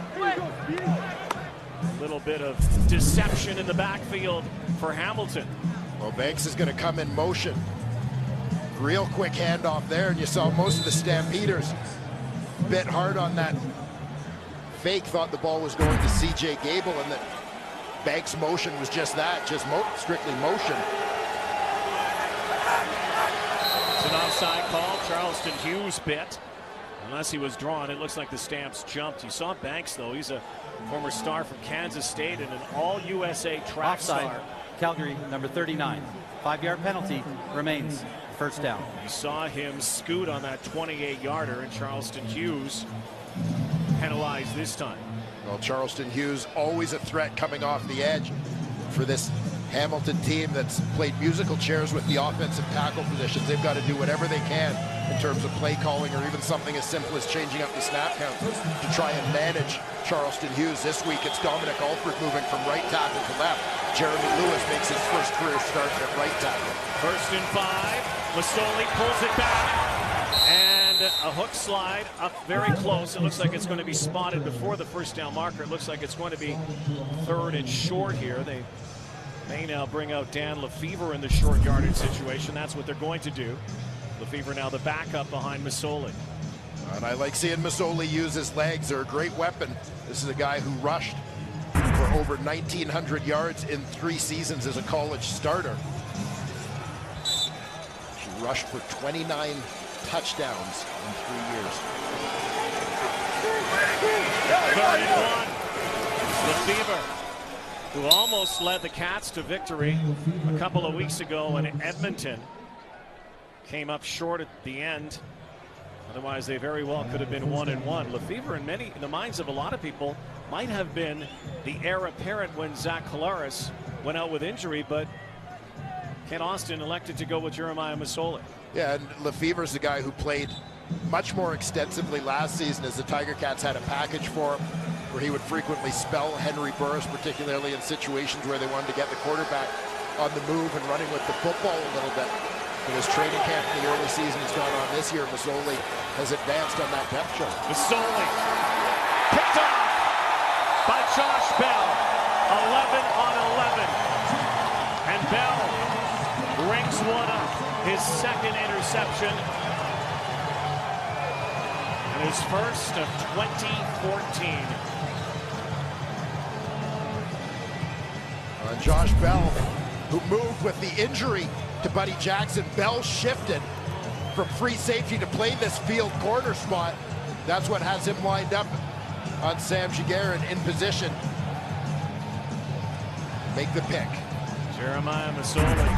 little bit of deception in the backfield for Hamilton. Well, Banks is going to come in motion. Real quick handoff there, and you saw most of the Stampeders bit hard on that fake, thought the ball was going to CJ Gable, and that Banks' motion was just that, just strictly motion. It's an offside call. Charleston Hughes bit. Unless he was drawn, it looks like the Stamps jumped. You saw Banks, though. He's a former star from Kansas State and an all-USA track Offside. star. Calgary, number 39. 5-yard penalty remains. First down. You saw him scoot on that 28-yarder, and Charleston Hughes penalized this time. Well, Charleston Hughes always a threat coming off the edge for this Hamilton team that's played musical chairs with the offensive tackle positions. They've got to do whatever they can in terms of play calling, or even something as simple as changing up the snap count to try and manage Charleston Hughes. This week it's Dominic Alford moving from right tackle to left. Jeremy Lewis makes his first career start at right tackle. First and 5. Masoli pulls it back, and a hook slide up very close. It looks like it's going to be spotted before the first down marker. It looks like it's going to be 3rd and short here. They may now bring out Dan Lefevre in the short yardage situation. That's what they're going to do. Lefevre now the backup behind Masoli. And I like seeing Masoli use his legs. They're a great weapon. This is a guy who rushed for over 1,900 yards in 3 seasons as a college starter. He rushed for 29 touchdowns in 3 years. 3rd and 1. Lefevre, who almost led the Cats to victory a couple of weeks ago in Edmonton, came up short at the end. Otherwise, they very well could have been 1-1. Lefevre, in the minds of a lot of people, might have been the heir apparent when Zach Collaros went out with injury, but Ken Austin elected to go with Jeremiah Masoli. Yeah, and Lefevre's the guy who played much more extensively last season, as the Tiger Cats had a package for him where he would frequently spell Henry Burris, particularly in situations where they wanted to get the quarterback on the move and running with the football a little bit. In his training camp in the early season has gone on this year, Masoli has advanced on that depth chart. Masoli picked off by Josh Bell. 11 on 11. And Bell rings one up. his second interception, and his first of 2014. Josh Bell, who moved with the injury to Buddy Jackson. Bell shifted from free safety to play this field corner spot. That's what has him lined up on Sam Giguère in position. Make the pick. Jeremiah Masoli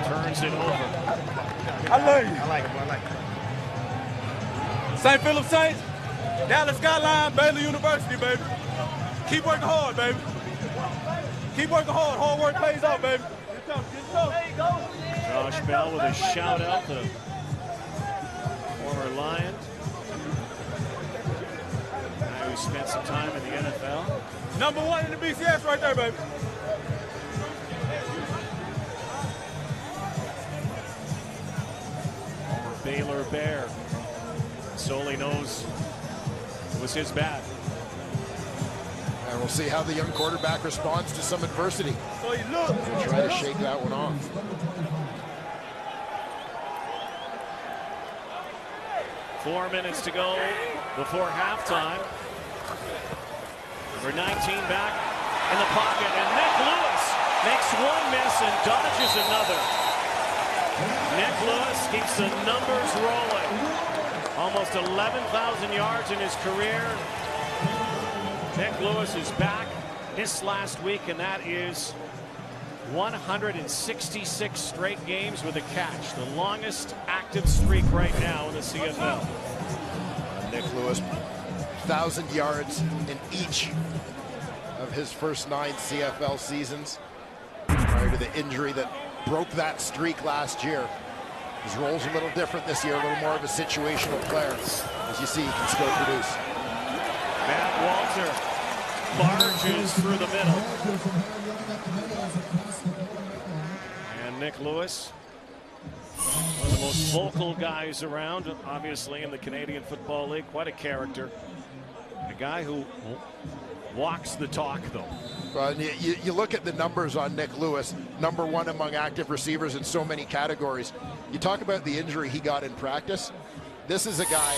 turns it over. I love you. I like it, I like it. St. Philip Saints, Dallas Skyline, Baylor University, baby. Keep working hard, baby. Keep working hard. Hard work pays off, baby. Get tough. There you go. Josh Bell with a shout out to former Lion. Guy who spent some time in the NFL. #1 in the BCS right there, baby. Former Baylor Bear. Soli knows it was his bat. And we'll see how the young quarterback responds to some adversity. So you look. We'll try to shake that one off. Four minutes to go before halftime. Number 19 back in the pocket, and Nick Lewis makes one miss and dodges another. Nick Lewis keeps the numbers rolling. Almost 11,000 yards in his career. Nick Lewis is back this last week, and that is 166 straight games with a catch, the longest active streak right now in the CFL. Nick Lewis, 1,000 yards in each of his first 9 CFL seasons prior to the injury that broke that streak last year. His role's a little different this year, a little more of a situational player. As you see, he can still produce. Matt Walter barges through the middle. And Nick Lewis, one of the most vocal guys around, obviously, in the Canadian Football League. Quite a character. A guy who walks the talk, though. Well, you look at the numbers on Nick Lewis, #1 among active receivers in so many categories. You talk about the injury he got in practice. This is a guy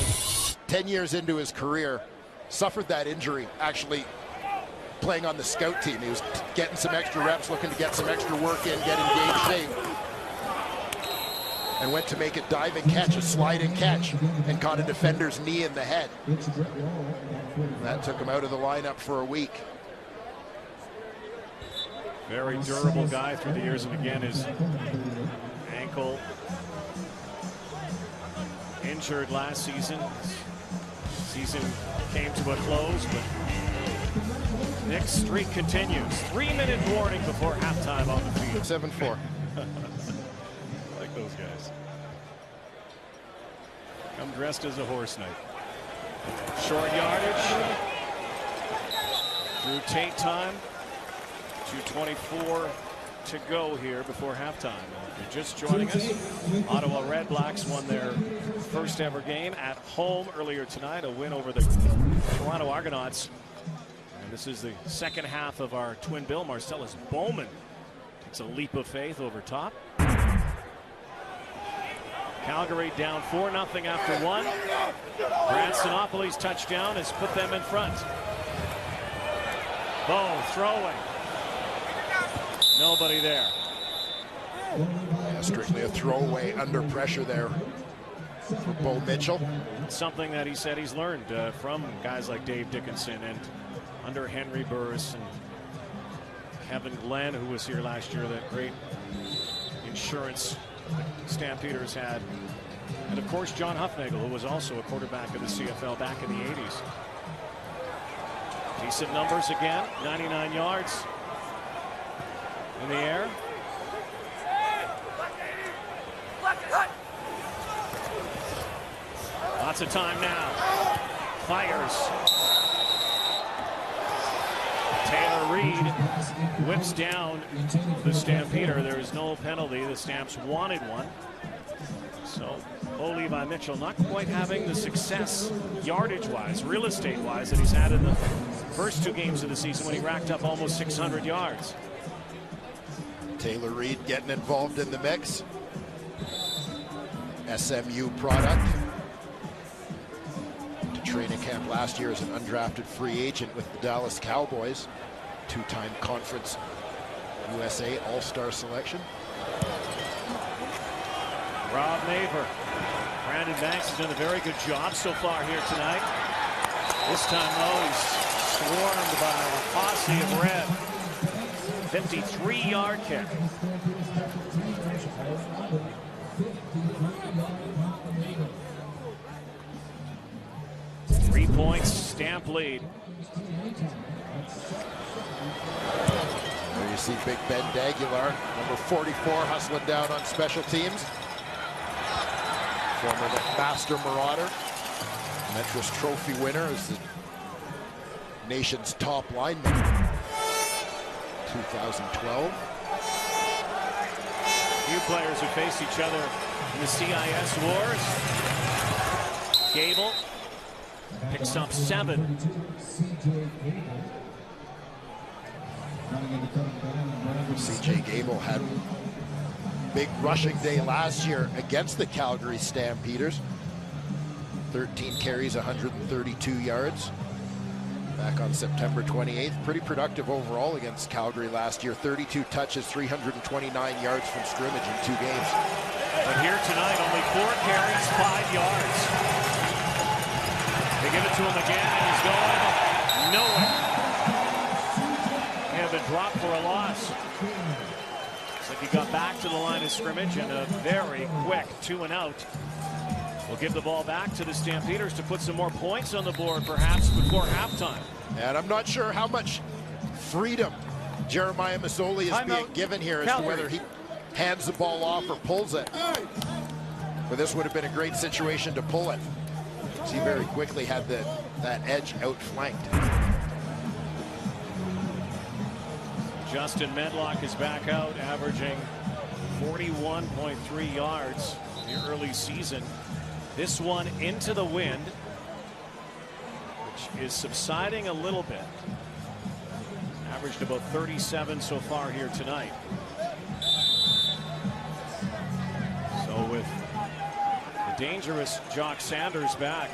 10 years into his career, suffered that injury actually playing on the scout team. He was getting some extra reps, looking to get some extra work in, get in game shape, and went to make a diving catch, a sliding catch, and caught a defender's knee in the head. That took him out of the lineup for a week. Very durable guy through the years, and again, his ankle injured last season. Season came to a close, but Nick's streak continues. 3-minute warning before halftime on the field. 7-4. I like those guys. Come dressed as a horse knight. Short yardage. Through Tate time. 2:24 to go here before halftime. If you're just joining us, Ottawa Red Blacks won their first ever game at home earlier tonight, a win over the Toronto Argonauts. And this is the second half of our twin bill. Marcellus Bowman takes a leap of faith over top. Calgary down 4-0 after one. Brad Sinopolis' touchdown has put them in front. Bow throwing. Nobody there. Yeah, strictly a throwaway under pressure there for Bo Mitchell. It's something that he said he's learned from guys like Dave Dickinson and under Henry Burris and Kevin Glenn, who was here last year, that great insurance Stampeders had. And of course, John Huffnagel, who was also a quarterback of the CFL back in the 80s. Decent numbers again, 99 yards in the air. Lots of time now. Fires. Taylor Reed whips down the Stampeder. There is no penalty. The Stamps wanted one. So, Levi Mitchell not quite having the success yardage-wise, real estate-wise, that he's had in the first 2 games of the season when he racked up almost 600 yards. Taylor Reed getting involved in the mix. SMU product. To training camp last year as an undrafted free agent with the Dallas Cowboys. Two-time Conference USA All-Star selection. Rob Maver. Brandon Banks has done a very good job so far here tonight. This time, though, he's swarmed by a posse of red. 53-yard kick. Three points, Stamp lead. There you see Big Ben Daguilar, number 44, hustling down on special teams. Former Master Marauder, Metros Trophy winner, is the nation's top lineman. 2012. Few players who face each other in the CIS wars. Gable picks up 7. CJ Gable had a big rushing day last year against the Calgary Stampeders. 13 carries, 132 yards. Back on September 28th. Pretty productive overall against Calgary last year. 32 touches, 329 yards from scrimmage in 2 games. But here tonight, only 4 carries, 5 yards. They give it to him again, and he's going nowhere. He had been dropped for a loss. Looks like he got back to the line of scrimmage, and a very quick 2-and-out. We'll give the ball back to the Stampeders to put some more points on the board, perhaps, before halftime. And I'm not sure how much freedom Jeremiah Masoli is being given here as to whether he hands the ball off or pulls it. But this would have been a great situation to pull it. He very quickly had that edge outflanked. Justin Medlock is back out, averaging 41.3 yards in the early season. This one into the wind, which is subsiding a little bit. Averaged about 37 so far here tonight. So with the dangerous Jock Sanders back,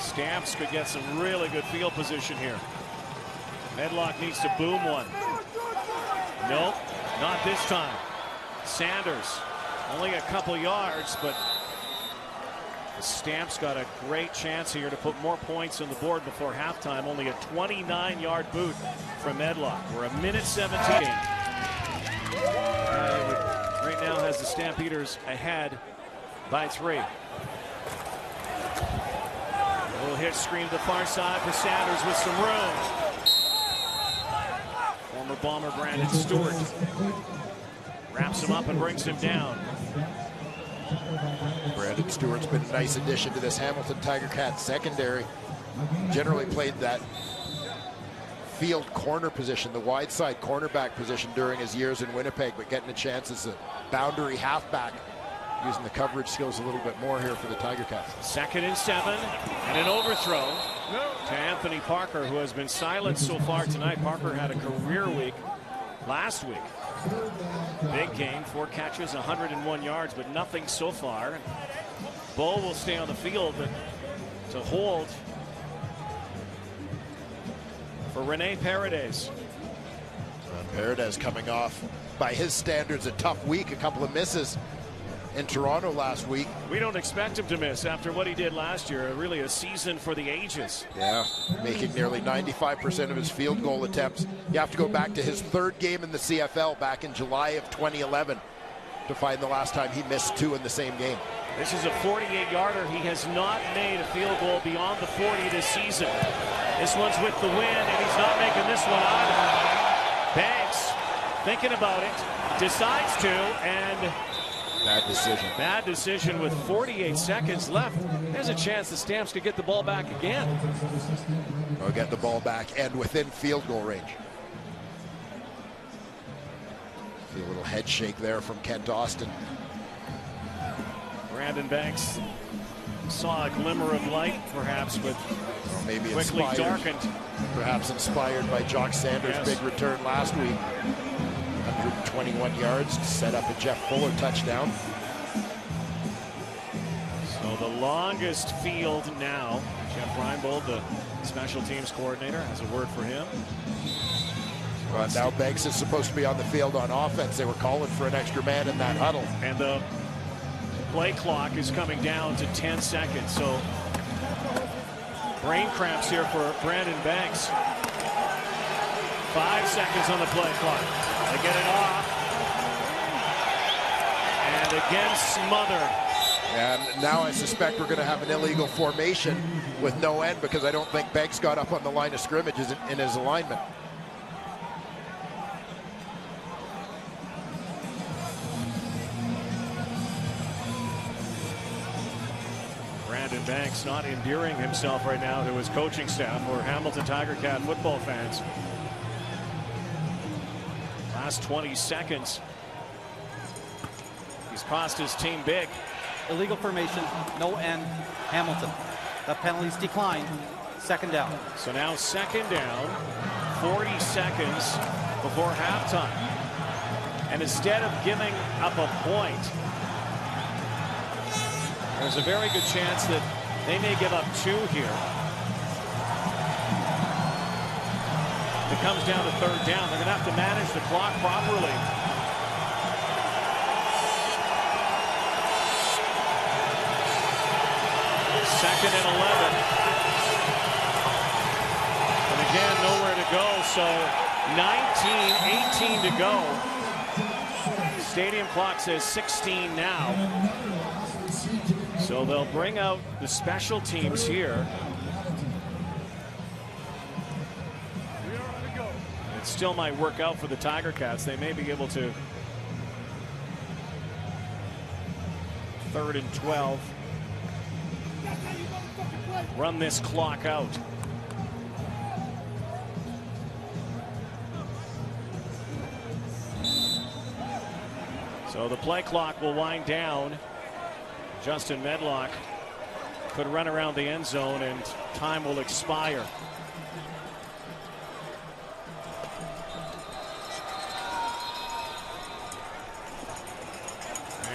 Stamps could get some really good field position here. Medlock needs to boom one. Nope, not this time. Sanders. Only a couple yards, but the Stamps got a great chance here to put more points on the board before halftime. Only a 29-yard boot from Medlock. We're a minute 17. Right now has the Stampeders ahead by 3. A little hit screen to the far side for Sanders with some room. Former Bomber Brandon Stewart wraps him up and brings him down. Brandon Stewart's been a nice addition to this Hamilton Tiger Cats secondary. Generally played that field corner position, the wide side cornerback position during his years in Winnipeg, but getting a chance as a boundary halfback, using the coverage skills a little bit more here for the Tiger Cats. 2nd and 7, and an overthrow to Anthony Parker, who has been silent so far tonight. Parker had a career week last week. Big game, 4 catches, 101 yards, but nothing so far. Bo will stay on the field, but to hold for Rene Paredes. Paredes coming off, by his standards, a tough week. A couple of misses in Toronto last week. We don't expect him to miss after what he did last year. Really a season for the ages. Yeah, making nearly 95% of his field goal attempts. You have to go back to his 3rd game in the CFL back in July of 2011 to find the last time he missed 2 in the same game. This is a 48-yarder. He has not made a field goal beyond the 40 this season. This one's with the wind, and he's not making this one either. Banks thinking about it, decides to, and bad decision. Bad decision with 48 seconds left. There's a chance the Stamps could get the ball back again. They'll get the ball back and within field goal range. See a little head shake there from Kent Austin. Brandon Banks saw a glimmer of light, perhaps, but maybe quickly darkened. Perhaps inspired by Jock Sanders' big return last week. 121 yards to set up a Jeff Fuller touchdown. So the longest field now. Jeff Reinbold, the special teams coordinator, has a word for him. Now Banks is supposed to be on the field on offense. They were calling for an extra man in that huddle. And the play clock is coming down to 10 seconds. So brain cramps here for Brandon Banks. 5 seconds on the play clock. They get it off. And again smothered. And now I suspect we're going to have an illegal formation with no end, because I don't think Banks got up on the line of scrimmage in his alignment. Brandon Banks not endearing himself right now to his coaching staff or Hamilton Tiger Cat football fans. Last 20 seconds. He's cost his team big. Illegal formation, no end, Hamilton. The penalties decline. Second down. So now second down, 40 seconds before halftime. And instead of giving up a point, there's a very good chance that they may give up 2 here. If it comes down to third down, they're going to have to manage the clock properly. Second and 11. And again, nowhere to go. So 19, 18 to go. Stadium clock says 16 now. So they'll bring out the special teams here. It still might work out for the Tiger Cats. They may be able to. 3rd and 12. Run this clock out. So the play clock will wind down. Justin Medlock could run around the end zone and time will expire.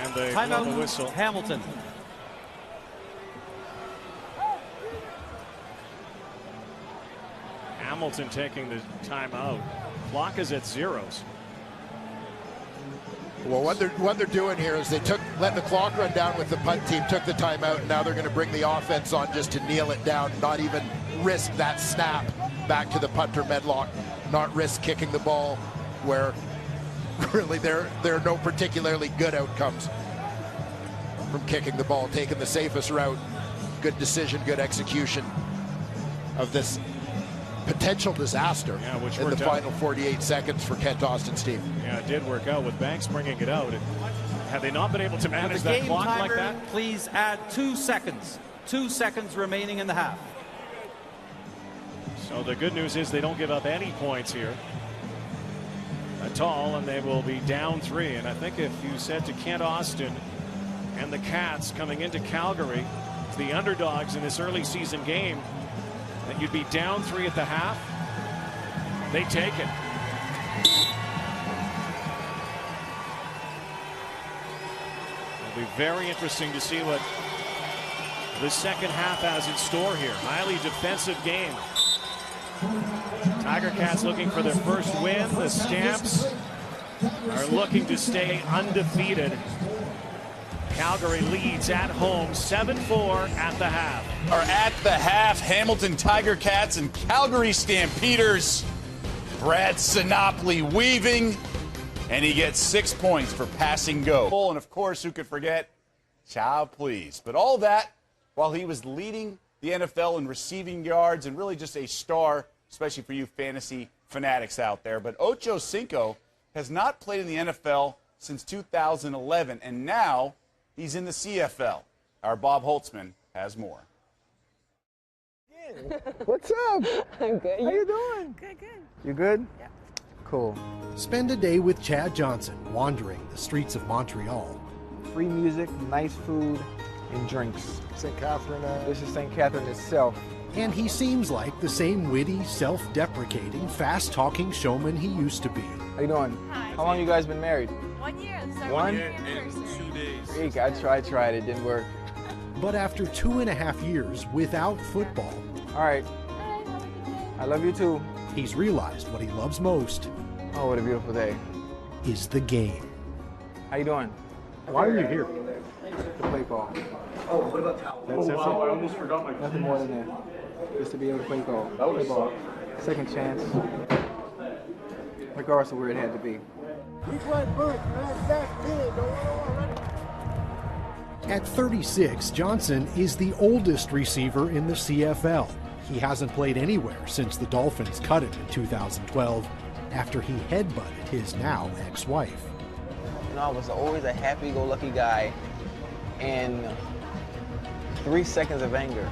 And they blow the whistle. Hamilton. Hamilton taking the timeout. Clock is at zeros. Well, what they're doing here is they let the clock run down with the punt team, took the timeout, and now they're going to bring the offense on just to kneel it down, not even risk that snap back to the punter Medlock, not risk kicking the ball where really there are no particularly good outcomes from kicking the ball, taking the safest route. Good decision, good execution of this potential disaster in the final 48 seconds for Kent Austin's team. Yeah, it did work out with Banks bringing it out. Had they not been able to manage that clock like that? Please add 2 seconds. 2 seconds remaining in the half. So the good news is they don't give up any points here at all, and they will be down 3. And I think if you said to Kent Austin and the Cats coming into Calgary, the underdogs in this early season game, that you'd be down 3 at the half, they take it. It'll be very interesting to see what the second half has in store here. Highly defensive game. Tiger Cats looking for their first win. The Stamps are looking to stay undefeated. Calgary leads at home 7-4 at the half. Are at the half, Hamilton Tiger Cats and Calgary Stampeders. Brad Sinopoli weaving, and he gets 6 points for passing go. And of course, who could forget? Child please. But all that while he was leading the NFL in receiving yards and really just a star, especially for you fantasy fanatics out there. But Ocho Cinco has not played in the NFL since 2011, and now he's in the CFL. Our Bob Holtzman has more. What's up? I'm good. How you doing? Good, good. You good? Yeah. Cool. Spend a day with Chad Johnson, wandering the streets of Montreal. Free music, nice food, and drinks. St. Catherine. This is St. Catherine itself. And he seems like the same witty, self-deprecating, fast-talking showman he used to be. How you doing? Hi. How long you guys been married? 1 year. This is our 1 year and anniversary. 2 days. Freak, I tried, it didn't work. But after 2.5 years without football, All right, Hi, have a good day. I love you too. he's realized what he loves most Oh, what a beautiful day. is the game. How you doing? Why are you here? The play ball. That's it. I almost forgot my Nothing more than that. Just to be able to play ball. Play ball. Second chance. Regardless of where it had to be. At 36, Johnson is the oldest receiver in the CFL. He hasn't played anywhere since the Dolphins cut him in 2012 after he headbutted his now ex-wife. You know, I was always a happy-go-lucky guy, and 3 seconds of anger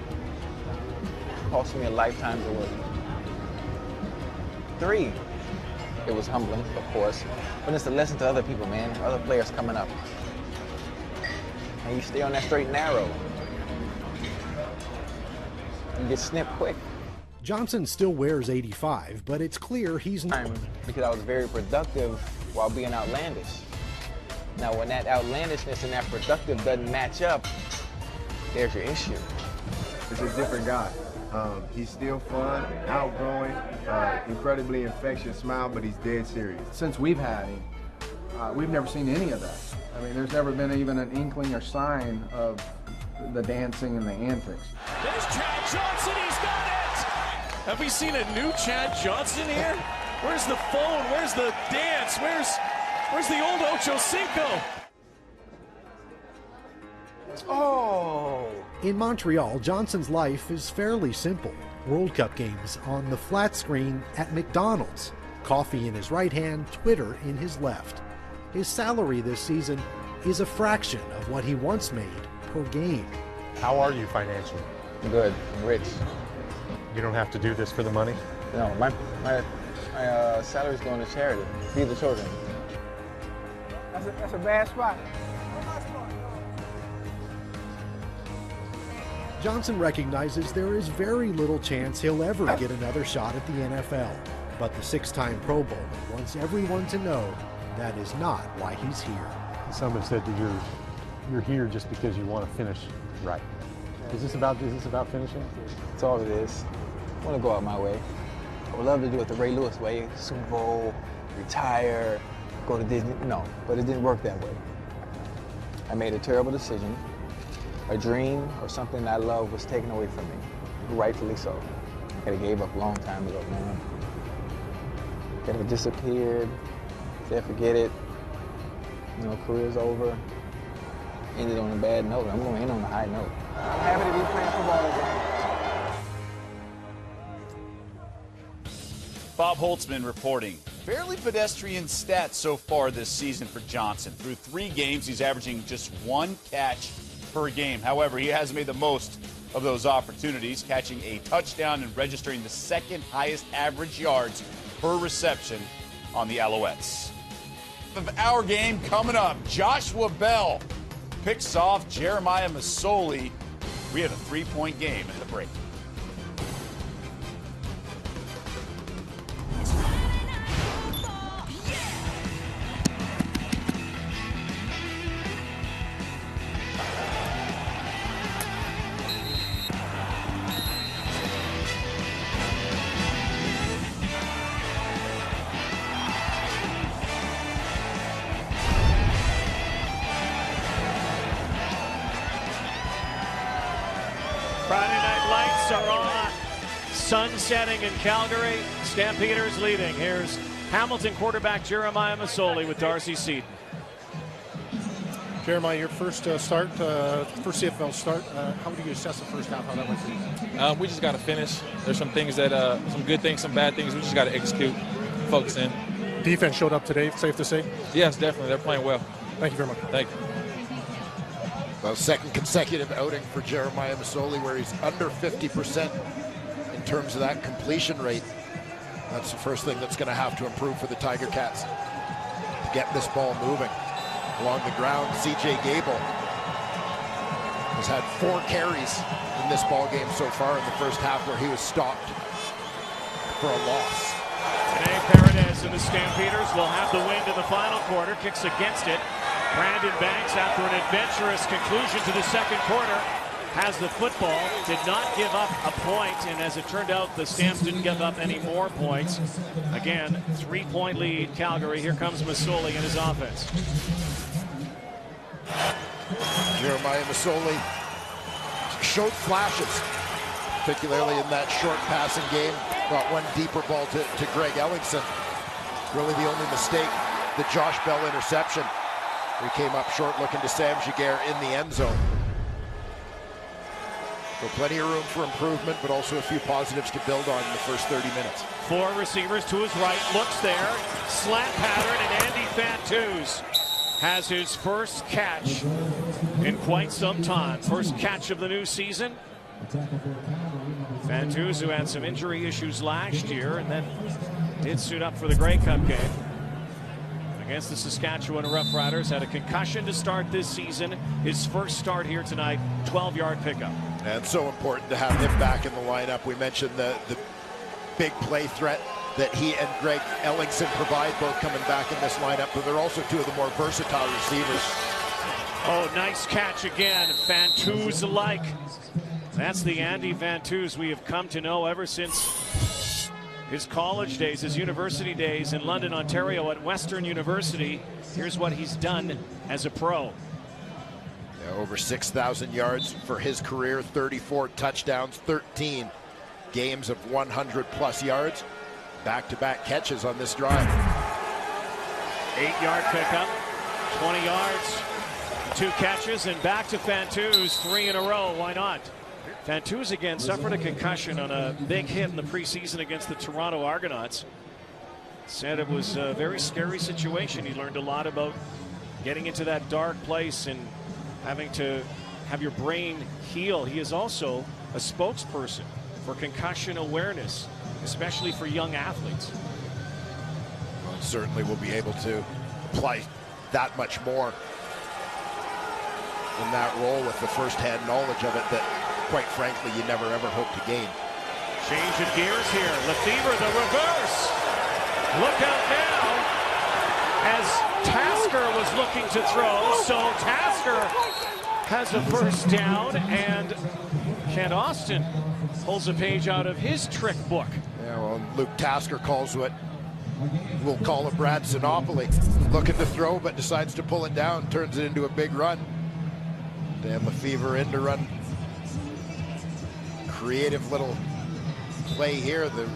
cost me a lifetime's of work. 3. It was humbling, of course, but it's a lesson to other people, man, other players coming up. And you stay on that straight and narrow. You get snipped quick. Johnson still wears 85, but it's clear he's not. Because I was very productive while being outlandish. Now, when that outlandishness and that productive doesn't match up, there's your issue. It's a different guy. He's still fun, outgoing, incredibly infectious smile, but he's dead serious. Since we've had him, we've never seen any of that. I mean, there's never been even an inkling or sign of the dancing and the antics. There's Chad Johnson, he's got it! Have we seen a new Chad Johnson here? Where's the phone? Where's the dance? Where's the old Ocho Cinco? Oh! In Montreal, Johnson's life is fairly simple. World Cup games on the flat screen at McDonald's. Coffee in his right hand, Twitter in his left. His salary this season is a fraction of what he once made per game. How are you financially? Good, I'm rich. You don't have to do this for the money? No, my salary's going to charity. Feed the children. That's a bad spot. Johnson recognizes there is very little chance he'll ever get another shot at the NFL. But the 6-time Pro Bowler wants everyone to know that is not why he's here. Someone said that you're here just because you want to finish right. Is this about finishing? That's all it is. I want to go out my way. I would love to do it the Ray Lewis way, Super Bowl, retire, go to Disney. No, but it didn't work that way. I made a terrible decision. A dream or something I love was taken away from me, rightfully so. I could have gave up a long time ago, man. Could have disappeared, said forget it, you know, career's over. Ended on a bad note. I'm going to end on a high note. I'm happy to be playing football again. Bob Holtzman reporting. Fairly pedestrian stats so far this season for Johnson. Through 3 games, he's averaging just 1 catch per game. However, he has made the most of those opportunities, catching a touchdown and registering the 2nd highest average yards per reception on the Alouettes. Of our game coming up, Joshua Bell picks off Jeremiah Masoli. We have a 3-point game at the break. Friday Night Lights are on. Sun setting in Calgary. Stampeders leading. Here's Hamilton quarterback Jeremiah Masoli with Darcy Seaton. Jeremiah, your first first CFL start. How would you assess the first half? How that went for you? We just got to finish. There's some things that, some good things, some bad things. We just got to execute, focus in. Defense showed up today, safe to say? Yes, definitely. They're playing well. Thank you very much. Thank you. Well, 2nd consecutive outing for Jeremiah Masoli where he's under 50% in terms of that completion rate. That's the first thing that's going to have to improve for the Tiger Cats to get this ball moving. Along the ground, C.J. Gable has had 4 carries in this ball game so far in the first half, where he was stopped for a loss. Today, Paredes and the Stampeders will have the wind in the final quarter. Kicks against it. Brandon Banks, after an adventurous conclusion to the second quarter, has the football, did not give up a point, and as it turned out, the Stamps didn't give up any more points. Again, 3-point lead, Calgary. Here comes Masoli and his offense. Jeremiah Masoli showed flashes, particularly in that short passing game. Got one deeper ball to Greg Ellingson. Really the only mistake, the Josh Bell interception. He came up short looking to Sam Giguère in the end zone. So plenty of room for improvement, but also a few positives to build on in the first 30 minutes. 4 receivers to his right, looks there, slant pattern, and Andy Fantuz has his first catch in quite some time. First catch of the new season. Fantuz, who had some injury issues last year and then did suit up for the Grey Cup game against the Saskatchewan Roughriders, had a concussion to start this season. His first start here tonight, 12-yard pickup. And so important to have him back in the lineup. We mentioned the big play threat that he and Greg Ellingson provide, both coming back in this lineup, but they're also 2 of the more versatile receivers. Oh, nice catch again. Fantuz-like. That's the Andy Fantuz we have come to know ever since his college days, his university days in London, Ontario at Western University. Here's what he's done as a pro. Yeah, over 6,000 yards for his career, 34 touchdowns, 13 games of 100-plus yards. Back-to-back catches on this drive. 8-yard pickup, 20 yards, 2 catches, and back to Fantuz, 3 in a row. Why not? Fantuz again suffered a concussion on a big hit in the preseason against the Toronto Argonauts. Said it was a very scary situation. He learned a lot about getting into that dark place and having to have your brain heal. He is also a spokesperson for concussion awareness, especially for young athletes. Well, certainly will be able to apply that much more in that role with the first-hand knowledge of it that, quite frankly, you never ever hope to gain. Change of gears here. Lefebvre, the reverse. Look out now as Tasker was looking to throw. So Tasker has a first down, and Kent Austin pulls a page out of his trick book. Yeah, well, Luke Tasker calls what we'll call a Brad Sinopoli. Looking to throw, but decides to pull it down, turns it into a big run. Dan Lefebvre in to run. Creative little play here. The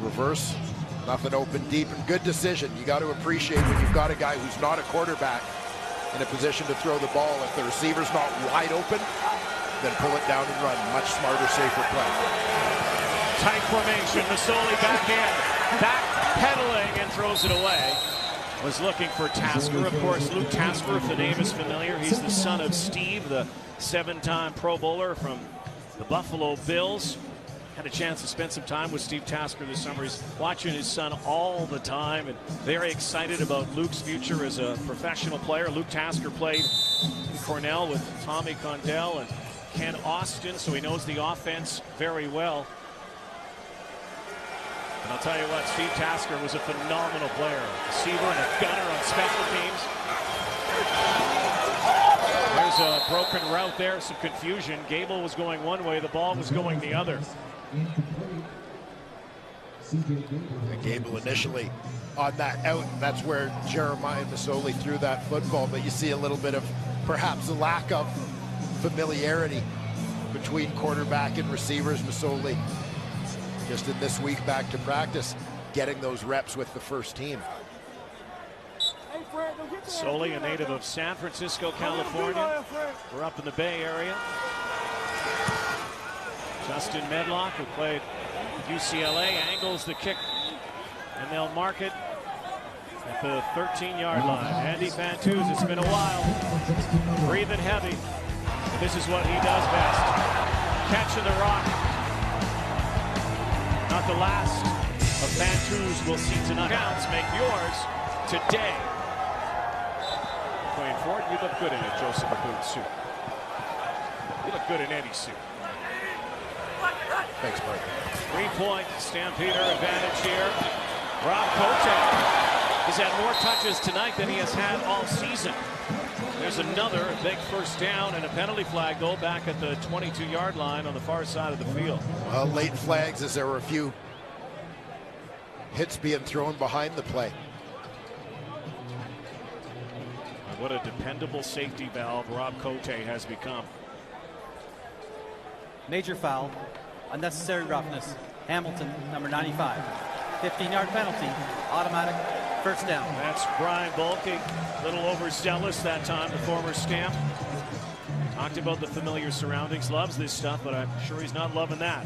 reverse, nothing open deep, and good decision. You got to appreciate when you've got a guy who's not a quarterback in a position to throw the ball. If the receiver's not wide open, then pull it down and run. Much smarter, safer play. Tight formation. Masoli back in, back pedaling, and throws it away. Was looking for Tasker. Of course, Luke Tasker, if the name is familiar, he's the son of Steve, the 7-time Pro Bowler from the Buffalo Bills. Had a chance to spend some time with Steve Tasker this summer. He's watching his son all the time and very excited about Luke's future as a professional player. Luke Tasker played in Cornell with Tommy Condell and Ken Austin, so he knows the offense very well. And I'll tell you what, Steve Tasker was a phenomenal player. Receiver and a gunner on special teams. There's a broken route there, some confusion. Gable was going one way, the ball was going the other. And Gable initially on that out, that's where Jeremiah Masoli threw that football, but you see a little bit of perhaps a lack of familiarity between quarterback and receivers. Masoli just in this week back to practice, getting those reps with the first team. Masoli, a native of San Francisco, California. We're up in the Bay Area. Justin Medlock, who played with UCLA, angles the kick, and they'll mark it at the 13-yard line. Andy Fantuz, it's been a while. Breathing heavy. And this is what he does best. Catching the rock. Not the last of Fantuz we'll see tonight. Counts, make yours today. Playing for it, you look good in it, Joseph, a boot suit. You look good in any suit. Thanks, Mark. 3-point Stampeder advantage here. Rob Cote has had more touches tonight than he has had all season. There's another big first down and a penalty flag goal back at the 22-yard line on the far side of the field. Well, late flags as there were a few hits being thrown behind the play. What a dependable safety valve Rob Cote has become. Major foul, unnecessary roughness. Hamilton, number 95. 15-yard penalty, automatic first down. That's Brian Bulkey, a little overzealous that time, the former Stamp. Talked about the familiar surroundings, loves this stuff, but I'm sure he's not loving that.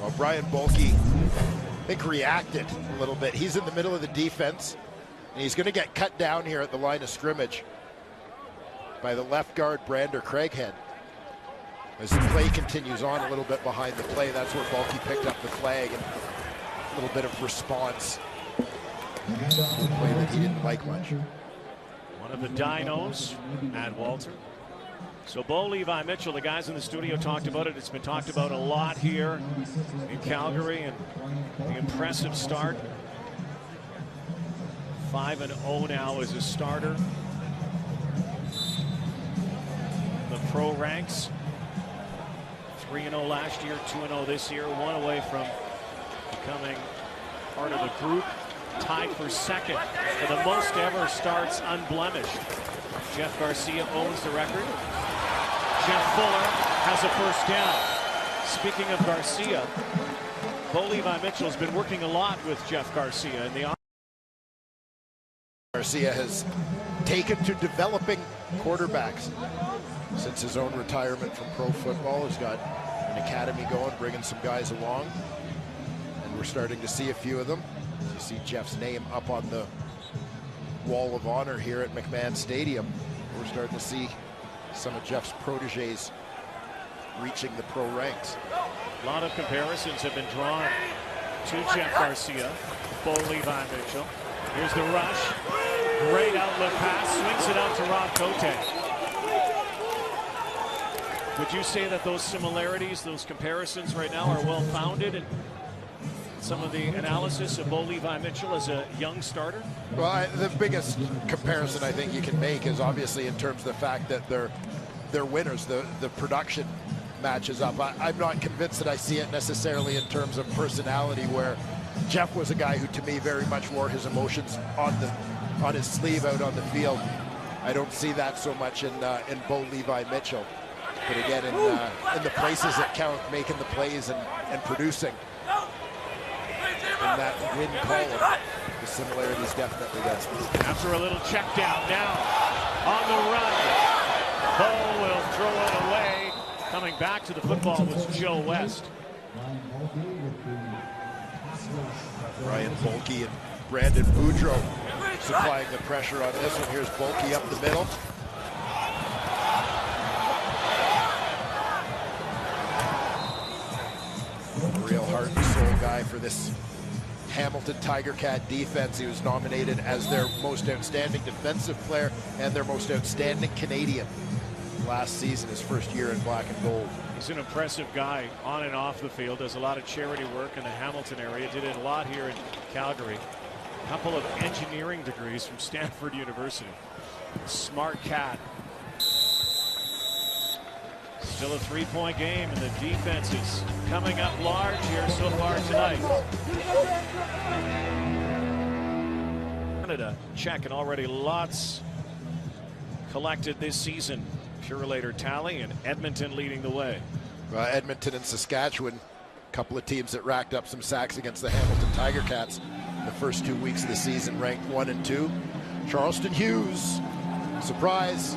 Well, Brian Bulkey, I think, reacted a little bit. He's in the middle of the defense, and he's going to get cut down here at the line of scrimmage by the left guard, Brander Craighead. As the play continues on a little bit behind the play, that's where Bulkey picked up the flag and a little bit of response to a play that he didn't like much. One of the dinos, Matt Walter. So Bo Levi Mitchell, the guys in the studio talked about it. It's been talked about a lot here in Calgary, and the impressive start. 5-0 now as a starter. The pro ranks. 3-0 last year, 2-0 this year, one away from becoming part of the group. Tied for second for the most ever starts unblemished. Jeff Garcia owns the record. Jeff Fuller has a first down. Speaking of Garcia, Bo Levi Mitchell has been working a lot with Jeff Garcia in the Garcia has taken to developing quarterbacks since his own retirement from pro football. He's got an academy going, bringing some guys along, and we're starting to see a few of them. You see Jeff's name up on the wall of honor here at McMahon Stadium. We're starting to see some of Jeff's proteges reaching the pro ranks. A lot of comparisons have been drawn to Jeff Garcia, Bo Levi Mitchell. Here's the rush. Great outlet pass, swings it out to Rob Cote. Would you say that those similarities, those comparisons right now are well founded in some of the analysis of Bo Levi Mitchell as a young starter? Well, the biggest comparison I think you can make is obviously in terms of the fact that they're winners. The production matches up. I'm not convinced that I see it necessarily in terms of personality, where Jeff was a guy who to me very much wore his emotions on his sleeve out on the field. I don't see that so much in Bo Levi Mitchell. But again, in the places that count, making the plays and producing in that win column, the similarities definitely there. After a little check down now, on the run, Bo will throw it away. Coming back to the football was Joe West. Brian Bulkey and Brandon Boudreau supplying the pressure on this one. Here's Bulkey up the middle. Real heart and soul guy for this Hamilton Tiger Cat defense. He was nominated as their most outstanding defensive player and their most outstanding Canadian last season, his first year in black and gold. He's an impressive guy on and off the field, does a lot of charity work in the Hamilton area, did it a lot here in Calgary. A couple of engineering degrees from Stanford University. Smart cat. Still a three-point game, and the defense is coming up large here so far tonight. Canada checking already lots collected this season. Purelator tally, and Edmonton leading the way. Edmonton and Saskatchewan, a couple of teams that racked up some sacks against the Hamilton Tiger Cats the first 2 weeks of the season, ranked 1 and 2. Charleston Hughes, surprise.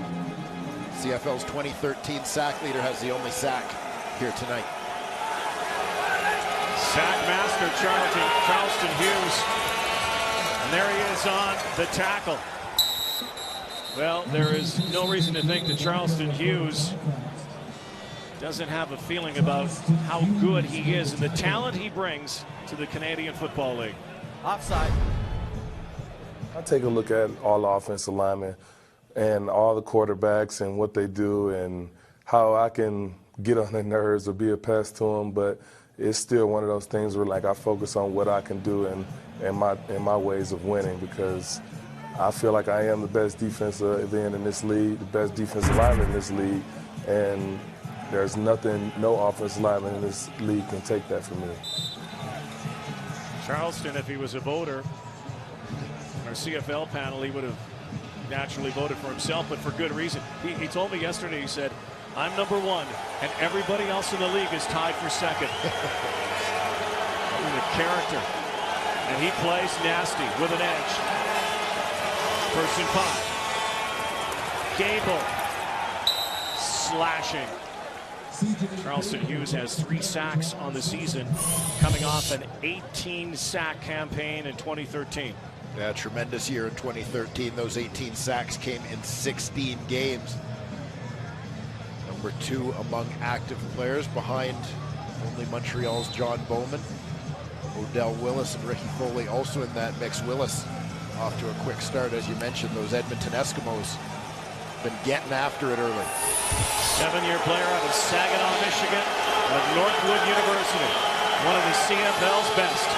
CFL's 2013 sack leader has the only sack here tonight. Sack master Charleston Hughes. And there he is on the tackle. Well, there is no reason to think that Charleston Hughes doesn't have a feeling about how good he is and the talent he brings to the Canadian Football League. Offside. I take a look at all the offensive linemen. and all the quarterbacks and what they do and how I can get on their nerves or be a pest to them, but it's still one of those things where like I focus on what I can do and my ways of winning, because I feel like I am the best defensive end in this league, the best defensive lineman in this league, and there's nothing, no offensive lineman in this league can take that from me. Charleston, if he was a voter, our CFL panel, he would have naturally voted for himself, but for good reason. He told me yesterday, he said, I'm number one, and everybody else in the league is tied for second. He's a character. And he plays nasty with an edge. Person pie. Gable. Slashing. Charleston Hughes has 3 sacks on the season, coming off an 18-sack campaign in 2013. Yeah, tremendous year in 2013. Those 18 sacks came in 16 games. Number 2 among active players, behind only Montreal's John Bowman. Odell Willis and Ricky Foley also in that mix. Willis off to a quick start, as you mentioned. Those Edmonton Eskimos been getting after it early. 7-year player out of Saginaw, Michigan, of Northwood University. One of the CFL's best.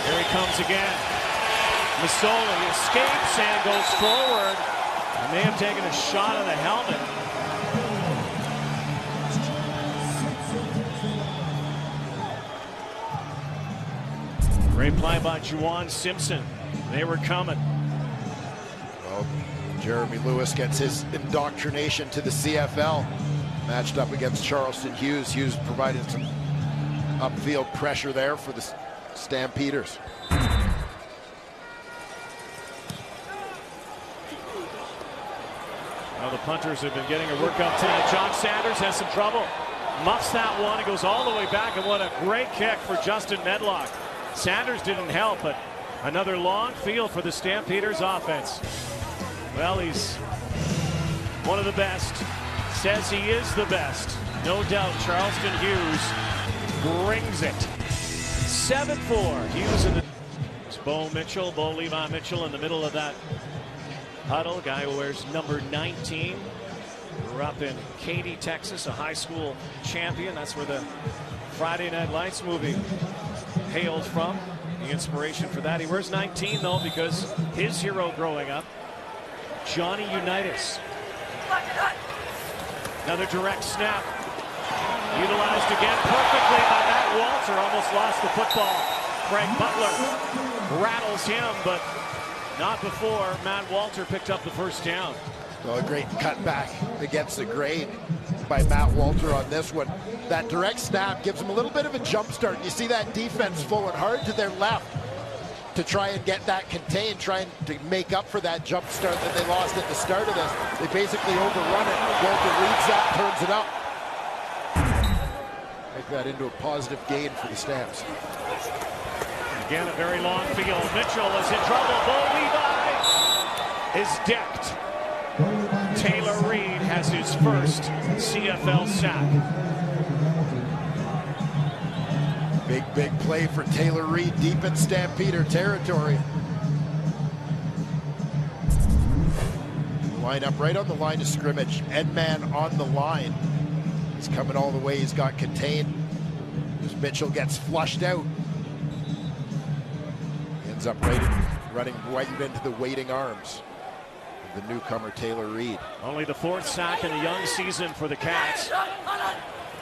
Here he comes again. Masoli escapes and goes forward. He may have taken a shot of the helmet. Great play by Juwan Simpson. They were coming. Well, Jeremy Lewis gets his indoctrination to the CFL. Matched up against Charleston Hughes. Hughes provided some upfield pressure there for the Stampeders. Well, the punters have been getting a workout tonight. John Sanders has some trouble. Muffs that one. It goes all the way back, and what a great kick for Justin Medlock. Sanders didn't help, but another long field for the Stampeders offense. Well, he's one of the best. Says he is the best. No doubt Charleston Hughes brings it. 7-4. Hughes in the... It's Bo Levi Mitchell in the middle of that huddle. Guy who wears number 19. Grew up in Katy, Texas, a high school champion. That's where the Friday Night Lights movie hailed from. The inspiration for that. He wears 19 though, because his hero growing up, Johnny Unitas. Another direct snap. Utilized again perfectly by Matt Walter. Almost lost the football. Craig Butler rattles him, but not before Matt Walter picked up the first down. Well, a great cutback against the grain by Matt Walter on this one. That direct snap gives him a little bit of a jump start. You see that defense flowing hard to their left to try and get that contained, trying to make up for that jump start that they lost at the start of this. They basically overrun it. Walter reads that, turns it up. Make that into a positive gain for the Stamps. Again, a very long field. Mitchell is in trouble. Bo Levi is decked. Taylor Reed has his first CFL sack. Big play for Taylor Reed deep in Stampeder territory. Line up right on the line of scrimmage. Edman on the line. He's coming all the way. He's got contained. As Mitchell gets flushed out. He ends up running right into the waiting arms of the newcomer Taylor Reed. Only the 4th sack in the young season for the Cats.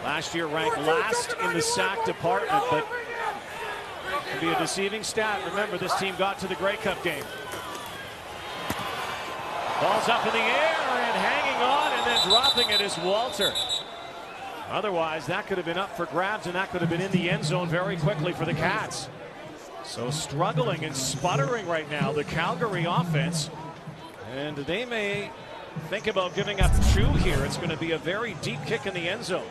Last year ranked last in the sack department, but it can be a deceiving stat. Remember, this team got to the Grey Cup game. Ball's up in the air and hanging on, and then dropping it is Walter. Otherwise, that could have been up for grabs, and that could have been in the end zone very quickly for the Cats. So struggling and sputtering right now, the Calgary offense. And they may think about giving up 2 here. It's going to be a very deep kick in the end zone.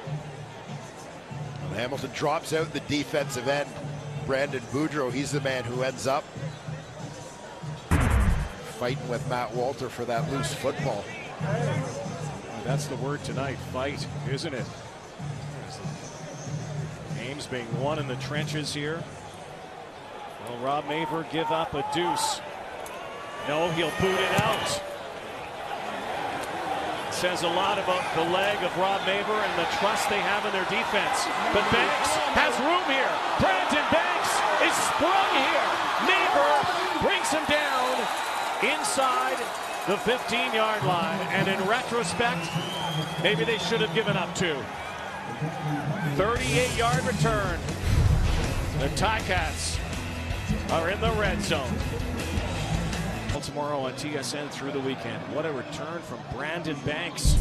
Hamilton drops out the defensive end. Brandon Boudreau, he's the man who ends up fighting with Matt Walter for that loose football. That's the word tonight, fight, isn't it? Games being won in the trenches here. Will Rob Maver give up a deuce? No, he'll boot it out. Says a lot about the leg of Rob Maber and the trust they have in their defense. But Banks has room here. Brandon Banks is sprung here. Maber brings him down inside the 15-yard line. And in retrospect, maybe they should have given up 2. 38-yard return. The Ticats are in the red zone. Tomorrow on TSN through the weekend. What a return from Brandon Banks.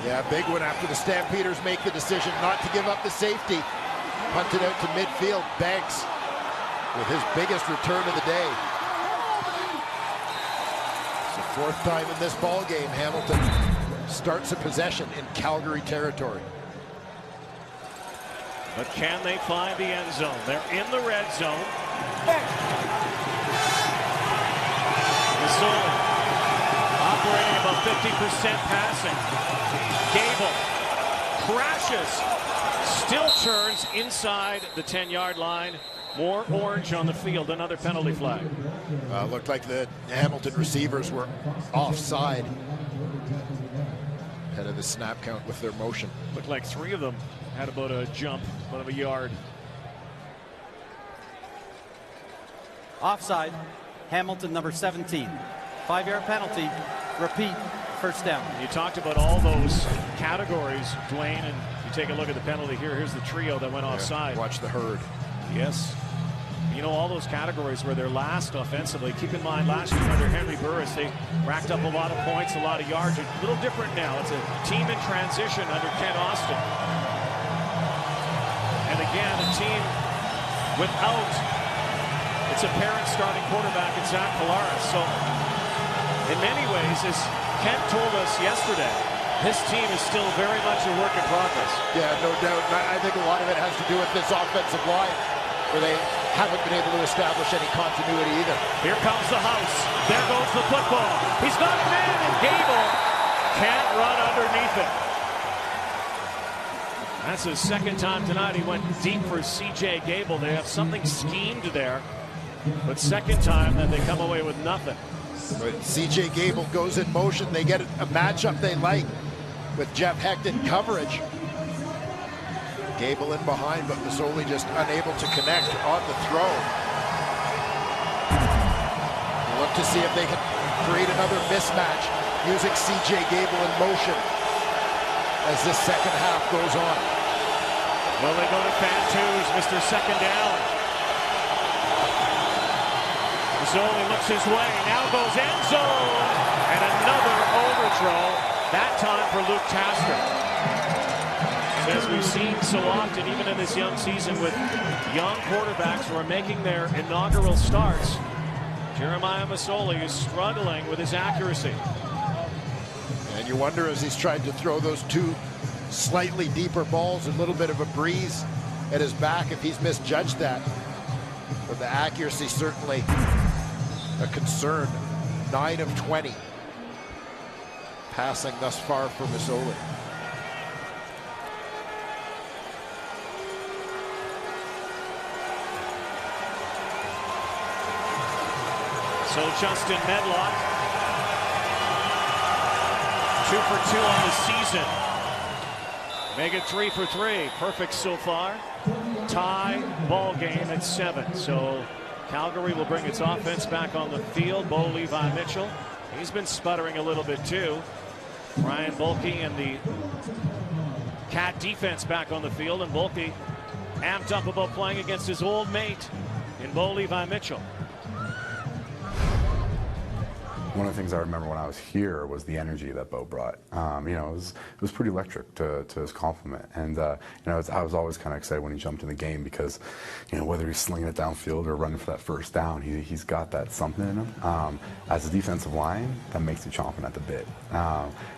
Yeah, big one after the Stampeders make the decision not to give up the safety. Punted out to midfield. Banks with his biggest return of the day. It's the 4th time in this ball game Hamilton starts a possession in Calgary territory. But can they find the end zone? They're in the red zone. Missouri operating about 50% passing. Gable crashes, still turns inside the 10-yard line. More orange on the field, another penalty flag. Looked like the Hamilton receivers were offside. Head of the snap count with their motion. Looked like 3 of them had about a jump, about a yard. Offside. Hamilton, number 17. 5-yard penalty. Repeat. First down. You talked about all those categories, Dwayne, and you take a look at the penalty here. Here's the trio that went offside. Watch the herd. Yes. You know, all those categories where they're last offensively. Keep in mind, last year under Henry Burris, they racked up a lot of points, a lot of yards. A little different now. It's a team in transition under Kent Austin. And again, a team without its apparent starting quarterback in Zach Collaros. So, in many ways, as Kent told us yesterday, this team is still very much a work in progress. Yeah, no doubt. I think a lot of it has to do with this offensive line, where they haven't been able to establish any continuity either. Here comes the house. There goes the football. He's got a man, and Gable can't run underneath it. That's his 2nd time tonight. He went deep for C.J. Gable. They have something schemed there. But 2nd time that they come away with nothing. But C.J. Gable goes in motion. They get a matchup they like with Jeff Hecht in coverage. Gable in behind, but Mazzoli just unable to connect on the throw. Look to see if they can create another mismatch using C.J. Gable in motion as this 2nd half goes on. Will they go to fan 2's Mr. 2nd down? Mazzoli looks his way, now goes end zone, and another overthrow, that time for Luke Tasker. As we've seen so often, even in this young season, with young quarterbacks who are making their inaugural starts, Jeremiah Mazzoli is struggling with his accuracy. And you wonder, as he's tried to throw those 2 slightly deeper balls, a little bit of a breeze at his back, if he's misjudged that. But the accuracy certainly a concern. 9 of 20 passing thus far for Mazzoli. So Justin Medlock, 2 for 2 on the season. Make it 3 for 3. Perfect so far. Tie ball game at 7. So Calgary will bring its offense back on the field. Bo Levi Mitchell, he's been sputtering a little bit too. Ryan Bulkey and the Cat defense back on the field, and Bulkey amped up about playing against his old mate in Bo Levi Mitchell. One of the things I remember when I was here was the energy that Bo brought. You know, it was pretty electric to his compliment, and you know, I was always kind of excited when he jumped in the game because, you know, whether he's slinging it downfield or running for that 1st down, he's got that something in him. As a defensive line, that makes you chomping at the bit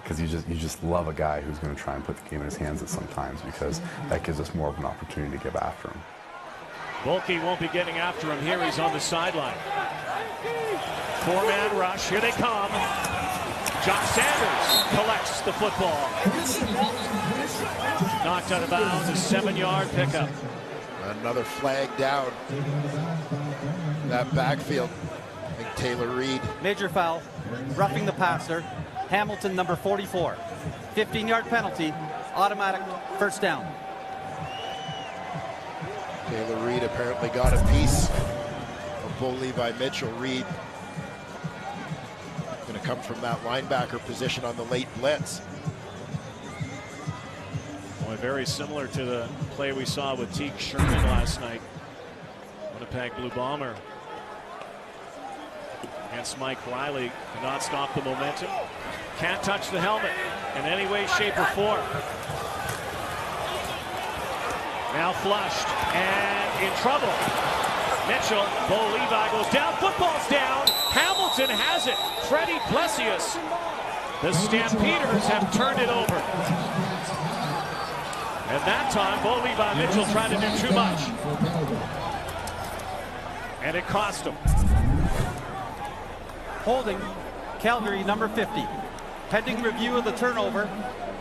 because you just love a guy who's going to try and put the game in his hands at sometimes, because that gives us more of an opportunity to get after him. Bulkey won't be getting after him here. He's on the sideline. 4-man rush. Here they come. John Sanders collects the football. Knocked out of bounds. A 7-yard pickup. Another flag down. That backfield. I think Taylor Reed. Major foul. Roughing the passer. Hamilton, number 44. 15-yard penalty, automatic first down. Taylor Reed apparently got a piece of Bo Levi Mitchell. Reed going to come from that linebacker position on the late blitz. Boy, very similar to the play we saw with Teague Sherman last night. Winnipeg Blue Bomber. Against Mike Riley, cannot stop the momentum. Can't touch the helmet in any way, shape, or form. Now flushed and in trouble. Mitchell, Bo Levi goes down, football's down. Hamilton has it. Freddie Plessius. The Stampeders have turned it over. And that time, Bo Levi Mitchell tried to do too much. And it cost him. Holding, Calgary, number 50. Pending review of the turnover,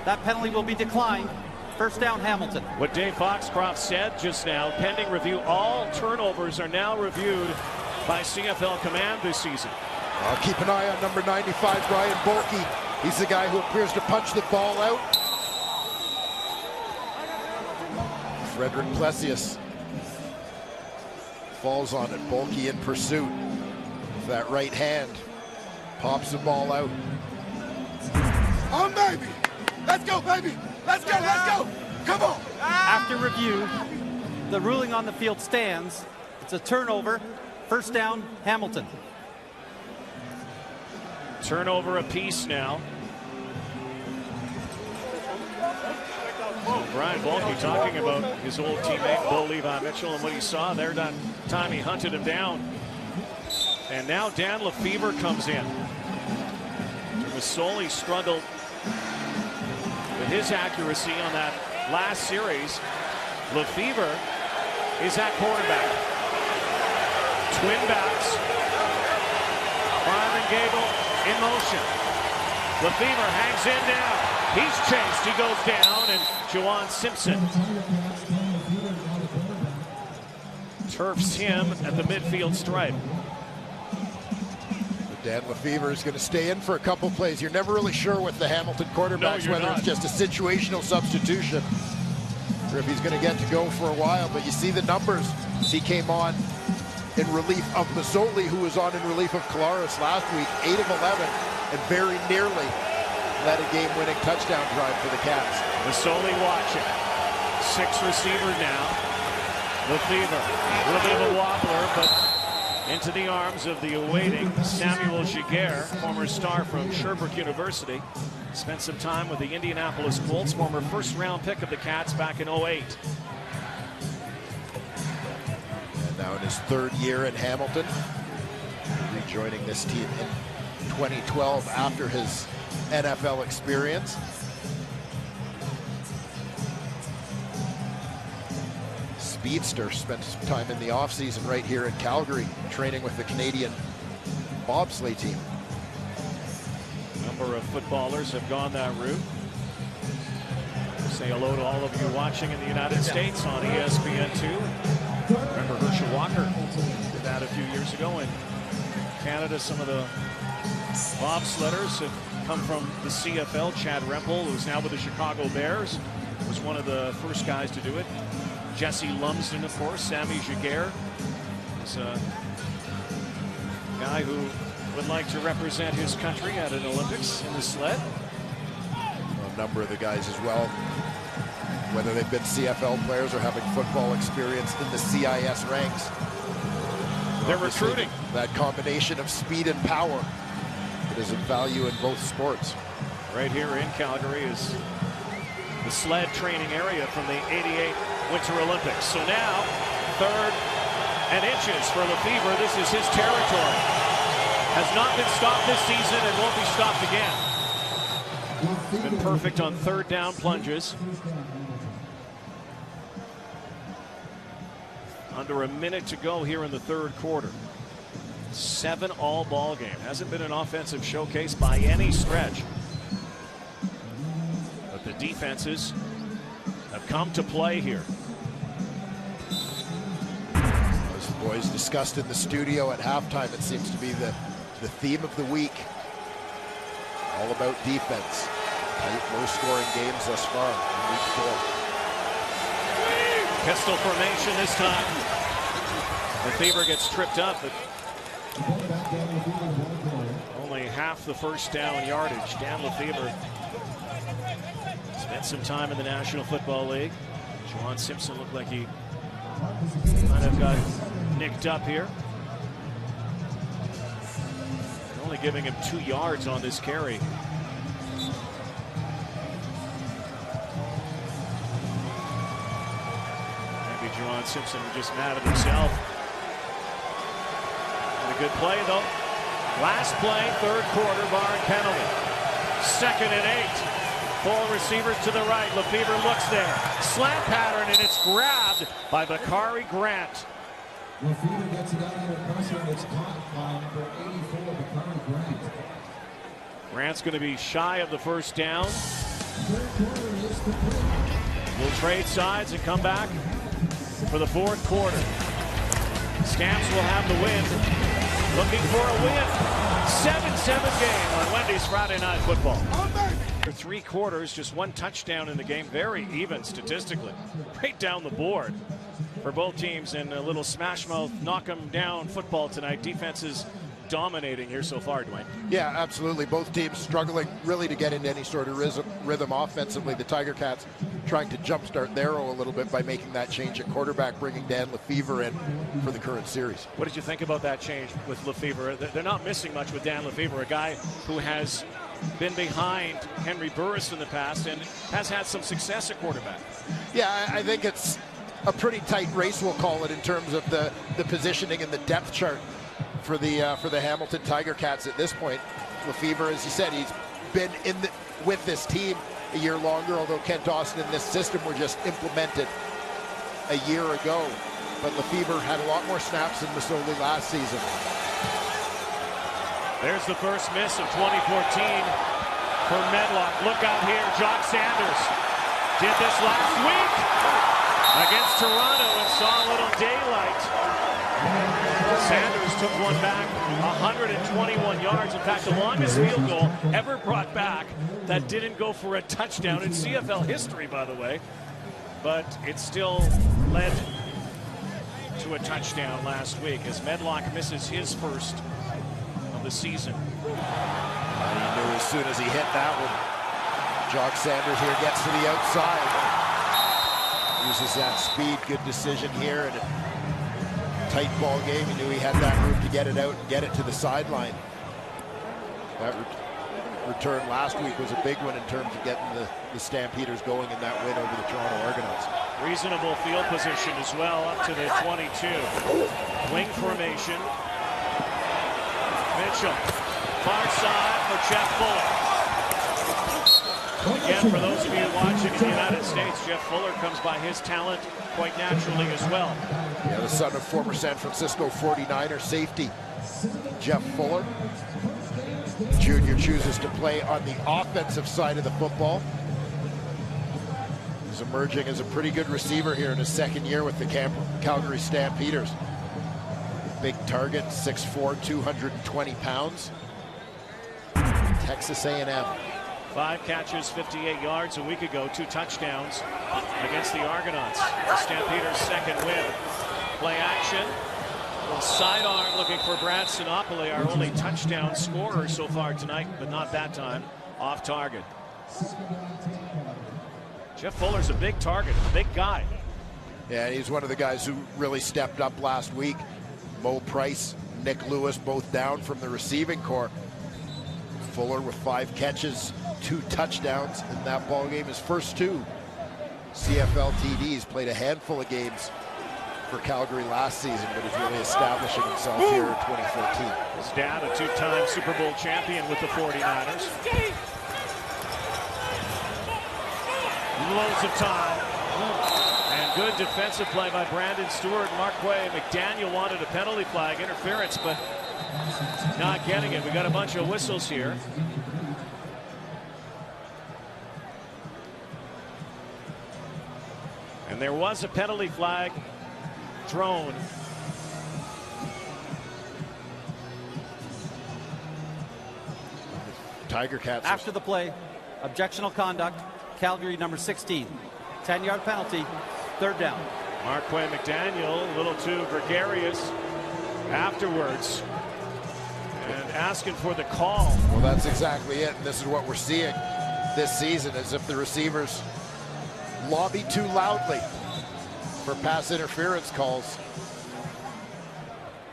that penalty will be declined. First down, Hamilton. What Dave Foxcroft said just now, pending review, all turnovers are now reviewed by CFL Command this season. I'll keep an eye on number 95, Brian Bulkey. He's the guy who appears to punch the ball out. Frederick Plessius falls on it. Bulkey in pursuit with that right hand. Pops the ball out. On, baby! Let's go, baby! Let's go, let's go! Come on! After review, the ruling on the field stands. It's a turnover. First down, Hamilton. Turnover apiece now. So Brian Bulkey talking about his old teammate Bo Levi Mitchell and what he saw there. That time he hunted him down. And now Dan Lefebvre comes in. Masoli struggled with his accuracy on that last series. Lefebvre is at quarterback. Twin backs. Byron Gable in motion. Lefebvre hangs in down. He's chased. He goes down, and Juwan Simpson turfs him at the midfield stripe. Dan Lefebvre is going to stay in for a couple plays. You're never really sure with the Hamilton quarterbacks whether it's just a situational substitution or if he's going to get to go for a while. But you see the numbers. He came on in relief of Masoli, who was on in relief of Kolaris last week. 8 of 11, and very nearly led a game-winning touchdown drive for the Cats. Masoli watching. 6 receivers now. Lefebvre, a little bit of a wobbler, but into the arms of the awaiting Samuel Giguère, former star from Sherbrooke University. Spent some time with the Indianapolis Colts, former first-round pick of the Cats back in 08. And now in his 3rd year at Hamilton, rejoining this team in 2012 after his NFL experience. Speedster spent some time in the offseason right here in Calgary, training with the Canadian bobsleigh team. A number of footballers have gone that route. Say hello to all of you watching in the United States on ESPN2. Remember Herschel Walker did that a few years ago in Canada. Some of the bobsledders have come from the CFL. Chad Rempel, who's now with the Chicago Bears, was one of the first guys to do it. Jesse Lumsden, of course. Sammy Giguère is a guy who would like to represent his country at an Olympics in the sled. A number of the guys as well, whether they've been CFL players or having football experience in the CIS ranks. They're recruiting. That combination of speed and power that is of value in both sports. Right here in Calgary is the sled training area from the '88 Winter Olympics. So now, 3rd and inches for Lefebvre. This is his territory. Has not been stopped this season and won't be stopped again. Been perfect on 3rd down plunges. Under a minute to go here in the 3rd quarter. 7-all ball game. Hasn't been an offensive showcase by any stretch. But the defenses have come to play here. As the boys discussed in the studio at halftime, it seems to be the theme of the week. All about defense. 8 low-scoring games thus far in week 4. Pistol formation this time. Lefebvre gets tripped up, but only half the first down yardage. Dan Lefebvre spent some time in the National Football League. Juwan Simpson looked like he might have got nicked up here. Only giving him 2 yards on this carry. Maybe Juwan Simpson was just mad at himself. And a good play though. Last play, 3rd quarter, barring penalty. 2nd and 8. 4 receivers to the right. Lefebvre looks there. Slant pattern, and it's grabbed by Bakari Grant. Lefebvre gets it out of the pressure, and it's caught by number 84, Bakari Grant. Grant's going to be shy of the first down. We'll trade sides and come back for the 4th quarter. Stamps will have the win. Looking for a win. 7-7 game on Wendy's Friday Night Football. For 3 quarters, just 1 touchdown in the game. Very even statistically. Right down the board for both teams, and a little smash mouth, knock 'em down football tonight. Defenses dominating here so far, Dwayne. Yeah, absolutely. Both teams struggling really to get into any sort of rhythm offensively. The Tiger Cats trying to jumpstart their row a little bit by making that change at quarterback, bringing Dan Lefebvre in for the current series. What did you think about that change with Lefebvre? They're not missing much with Dan Lefebvre, a guy who has been behind Henry Burris in the past and has had some success at quarterback. Yeah, I think it's a pretty tight race, we'll call it, in terms of the positioning and the depth chart for the Hamilton Tiger Cats at this point. Lefebvre, as you said, he's been with this team a year longer, although Kent Austin and this system were just implemented a year ago. But Lefebvre had a lot more snaps than Masoli last season. There's the first miss of 2014 for Medlock. Look out here, Jock Sanders did this last week against Toronto and saw a little daylight. Sanders took one back, 121 yards. In fact, the longest field goal ever brought back that didn't go for a touchdown in CFL history, by the way. But it still led to a touchdown last week as Medlock misses his first of the season. He knew as soon as he hit that one. Jock Sanders here gets to the outside. Uses that speed. Good decision here. And a tight ball game. He knew he had that room to get it out and get it to the sideline. That return last week was a big one in terms of getting the Stampeders going in that win over the Toronto Argonauts. Reasonable field position as well, up to the 22. Wing formation. Mitchell, far side for Jeff Fuller. Again, for those of you watching in the United States, Jeff Fuller comes by his talent quite naturally as well. Yeah, the son of former San Francisco 49er safety Jeff Fuller. Junior chooses to play on the offensive side of the football. He's emerging as a pretty good receiver here in his 2nd year with the Calgary Stampeders. Big target, 6'4", 220 pounds. Texas A&M. 5 catches, 58 yards a week ago, 2 touchdowns against the Argonauts. The Stampeders' 2nd win. Play action. Little sidearm looking for Brad Sinopoli, our only touchdown scorer so far tonight, but not that time. Off target. Jeff Fuller's a big target, a big guy. Yeah, he's one of the guys who really stepped up last week. Mo Price, Nick Lewis, both down from the receiving corps. Fuller with 5 catches, 2 touchdowns in that ball game. His first 2 CFL TDs. Played a handful of games for Calgary last season, but is really establishing himself here in 2014. His dad, a 2-time Super Bowl champion with the 49ers. Loads of time. And good defensive play by Brandon Stewart. Marquay McDaniel wanted a penalty flag, interference, but not getting it. We got a bunch of whistles here. And there was a penalty flag thrown. Tiger Cats. After the play, objectional conduct, Calgary number 16. 10-yard penalty, third down. Marquay McDaniel, a little too gregarious afterwards and asking for the call. Well, that's exactly it. And this is what we're seeing this season, as if the receivers lobby too loudly for pass interference calls.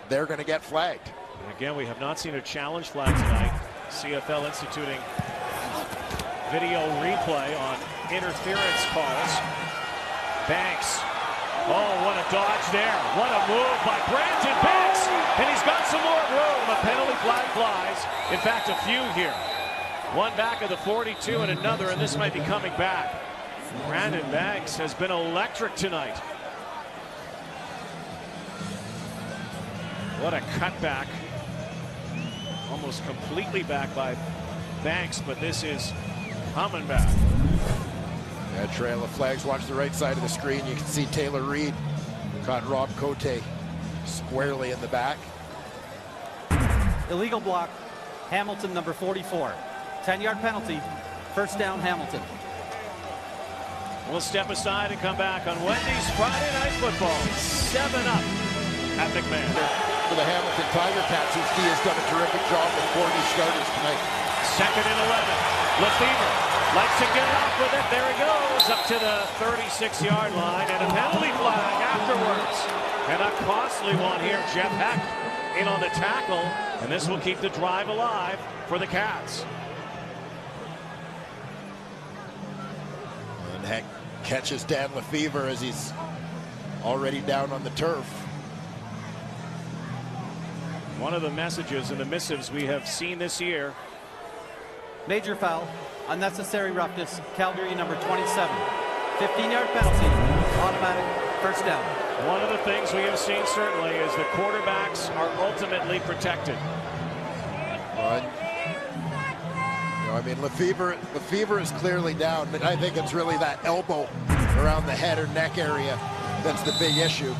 They're going to get flagged. And again, we have not seen a challenge flag tonight. CFL instituting video replay on interference calls. Banks. Oh, what a dodge there. What a move by Brandon Banks. And he's got some more room. A penalty flag flies. In fact, a few here. One back of the 42 and another, and this might be coming back. Brandon Banks has been electric tonight. What a cutback. Almost completely back by Banks, but this is coming back. That trail of flags. Watch the right side of the screen. You can see Taylor Reed caught Rob Cote squarely in the back. Illegal block, Hamilton number 44. 10-yard penalty, first down Hamilton. We'll step aside and come back on Wendy's Friday Night Football. 7-up at McMahon. For the Hamilton Tiger Cats, whose D has done a terrific job with 40 starters tonight. 2nd and 11. Lefevre likes to get off with it. There he goes up to the 36-yard line, and a penalty flag afterwards. And a costly one here. Jeff Heck in on the tackle, and this will keep the drive alive for the Cats. And Heck catches Dan Lefevre as he's already down on the turf. One of the messages and the missives we have seen this year. Major foul, unnecessary roughness, Calgary number 27. 15-yard penalty, automatic first down. One of the things we have seen certainly is the quarterbacks are ultimately protected. I mean, Lefevre is clearly down, but I think it's really that elbow around the head or neck area that's the big issue,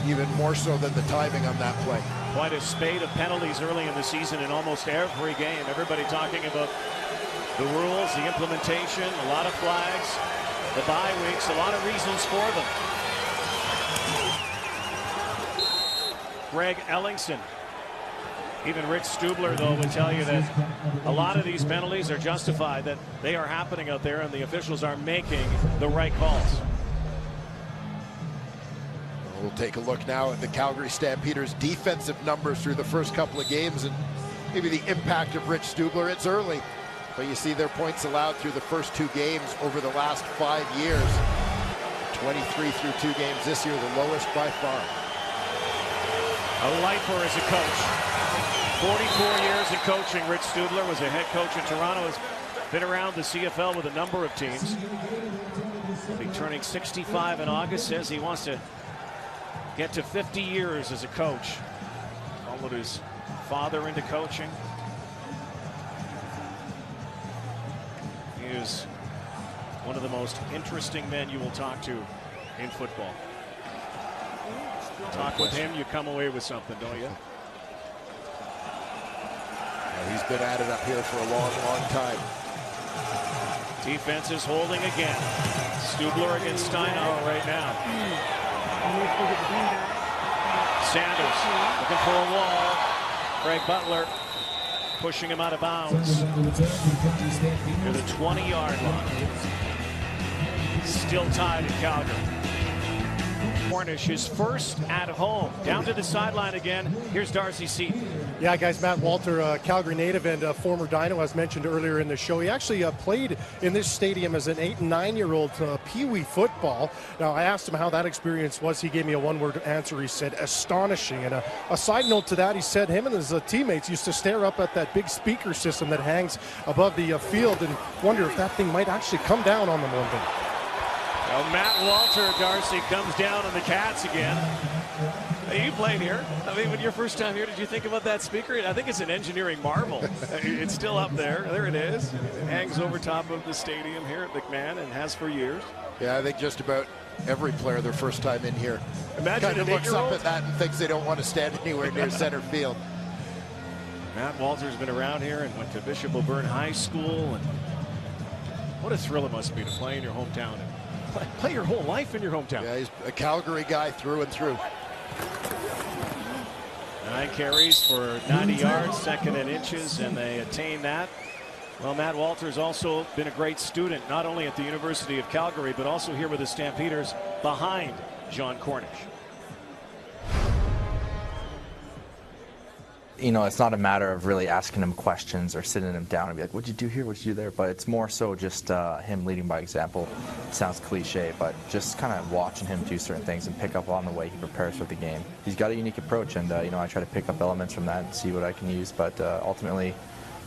even more so than the timing on that play. Quite a spate of penalties early in the season in almost every game. Everybody talking about the rules, the implementation, a lot of flags, the bye weeks, a lot of reasons for them. Greg Ellingson. Even Rich Stubler, though, would tell you that a lot of these penalties are justified, that they are happening out there and the officials are making the right calls. We'll take a look now at the Calgary Stampeders' defensive numbers through the first couple of games and maybe the impact of Rich Stubler. It's early, but you see their points allowed through the first 2 games over the last 5 years. 23 through 2 games this year, the lowest by far. A lifer as a coach. 44 years in coaching. Rich Stubler was a head coach in Toronto. Has been around the CFL with a number of teams. He'll be turning 65 in August. Says he wants to get to 50 years as a coach. Followed his father into coaching. He is one of the most interesting men you will talk to in football. Talk with him, you come away with something, don't you? He's been at it up here for a long, long time. Defense is holding again. Stubler against Steinauer right now. Sanders looking for a wall. Craig Butler pushing him out of bounds. To the 20-yard line. Still tied in Calgary. Cornish, his first at home. Down to the sideline again. Here's Darcy Seaton. Yeah, guys, Matt Walter, Calgary native and former Dino, as mentioned earlier in the show. He actually played in this stadium as an 8- and 9-year-old Pee-wee football. Now, I asked him how that experience was. He gave me a one-word answer. He said, astonishing. And a side note to that, he said him and his teammates used to stare up at that big speaker system that hangs above the field and wonder if that thing might actually come down on them one day. Well, Matt Walter, Darcy, comes down on the Cats again. You played here. I mean, when your first time here, did you think about that speaker? I think it's an engineering marvel. It's still up there. There it is. It hangs over top of the stadium here at McMahon and has for years. Yeah, I think just about every player their first time in here Imagine kind of looks up at that and thinks they don't want to stand anywhere near center field. Matt Walter's been around here and went to Bishop O'Byrne High School. And what a thrill it must be to play in your hometown and play your whole life in your hometown. Yeah, he's a Calgary guy through and through. 9 carries for 90 yards, second in inches, and they attain that. Well, Matt Walter's also been a great student, not only at the University of Calgary, but also here with the Stampeders behind John Cornish. You know, it's not a matter of really asking him questions or sitting him down and be like, what'd you do here, what'd you do there? But it's more so just him leading by example. It sounds cliche, but just kind of watching him do certain things and pick up on the way he prepares for the game. He's got a unique approach, and you know, I try to pick up elements from that and see what I can use. But ultimately,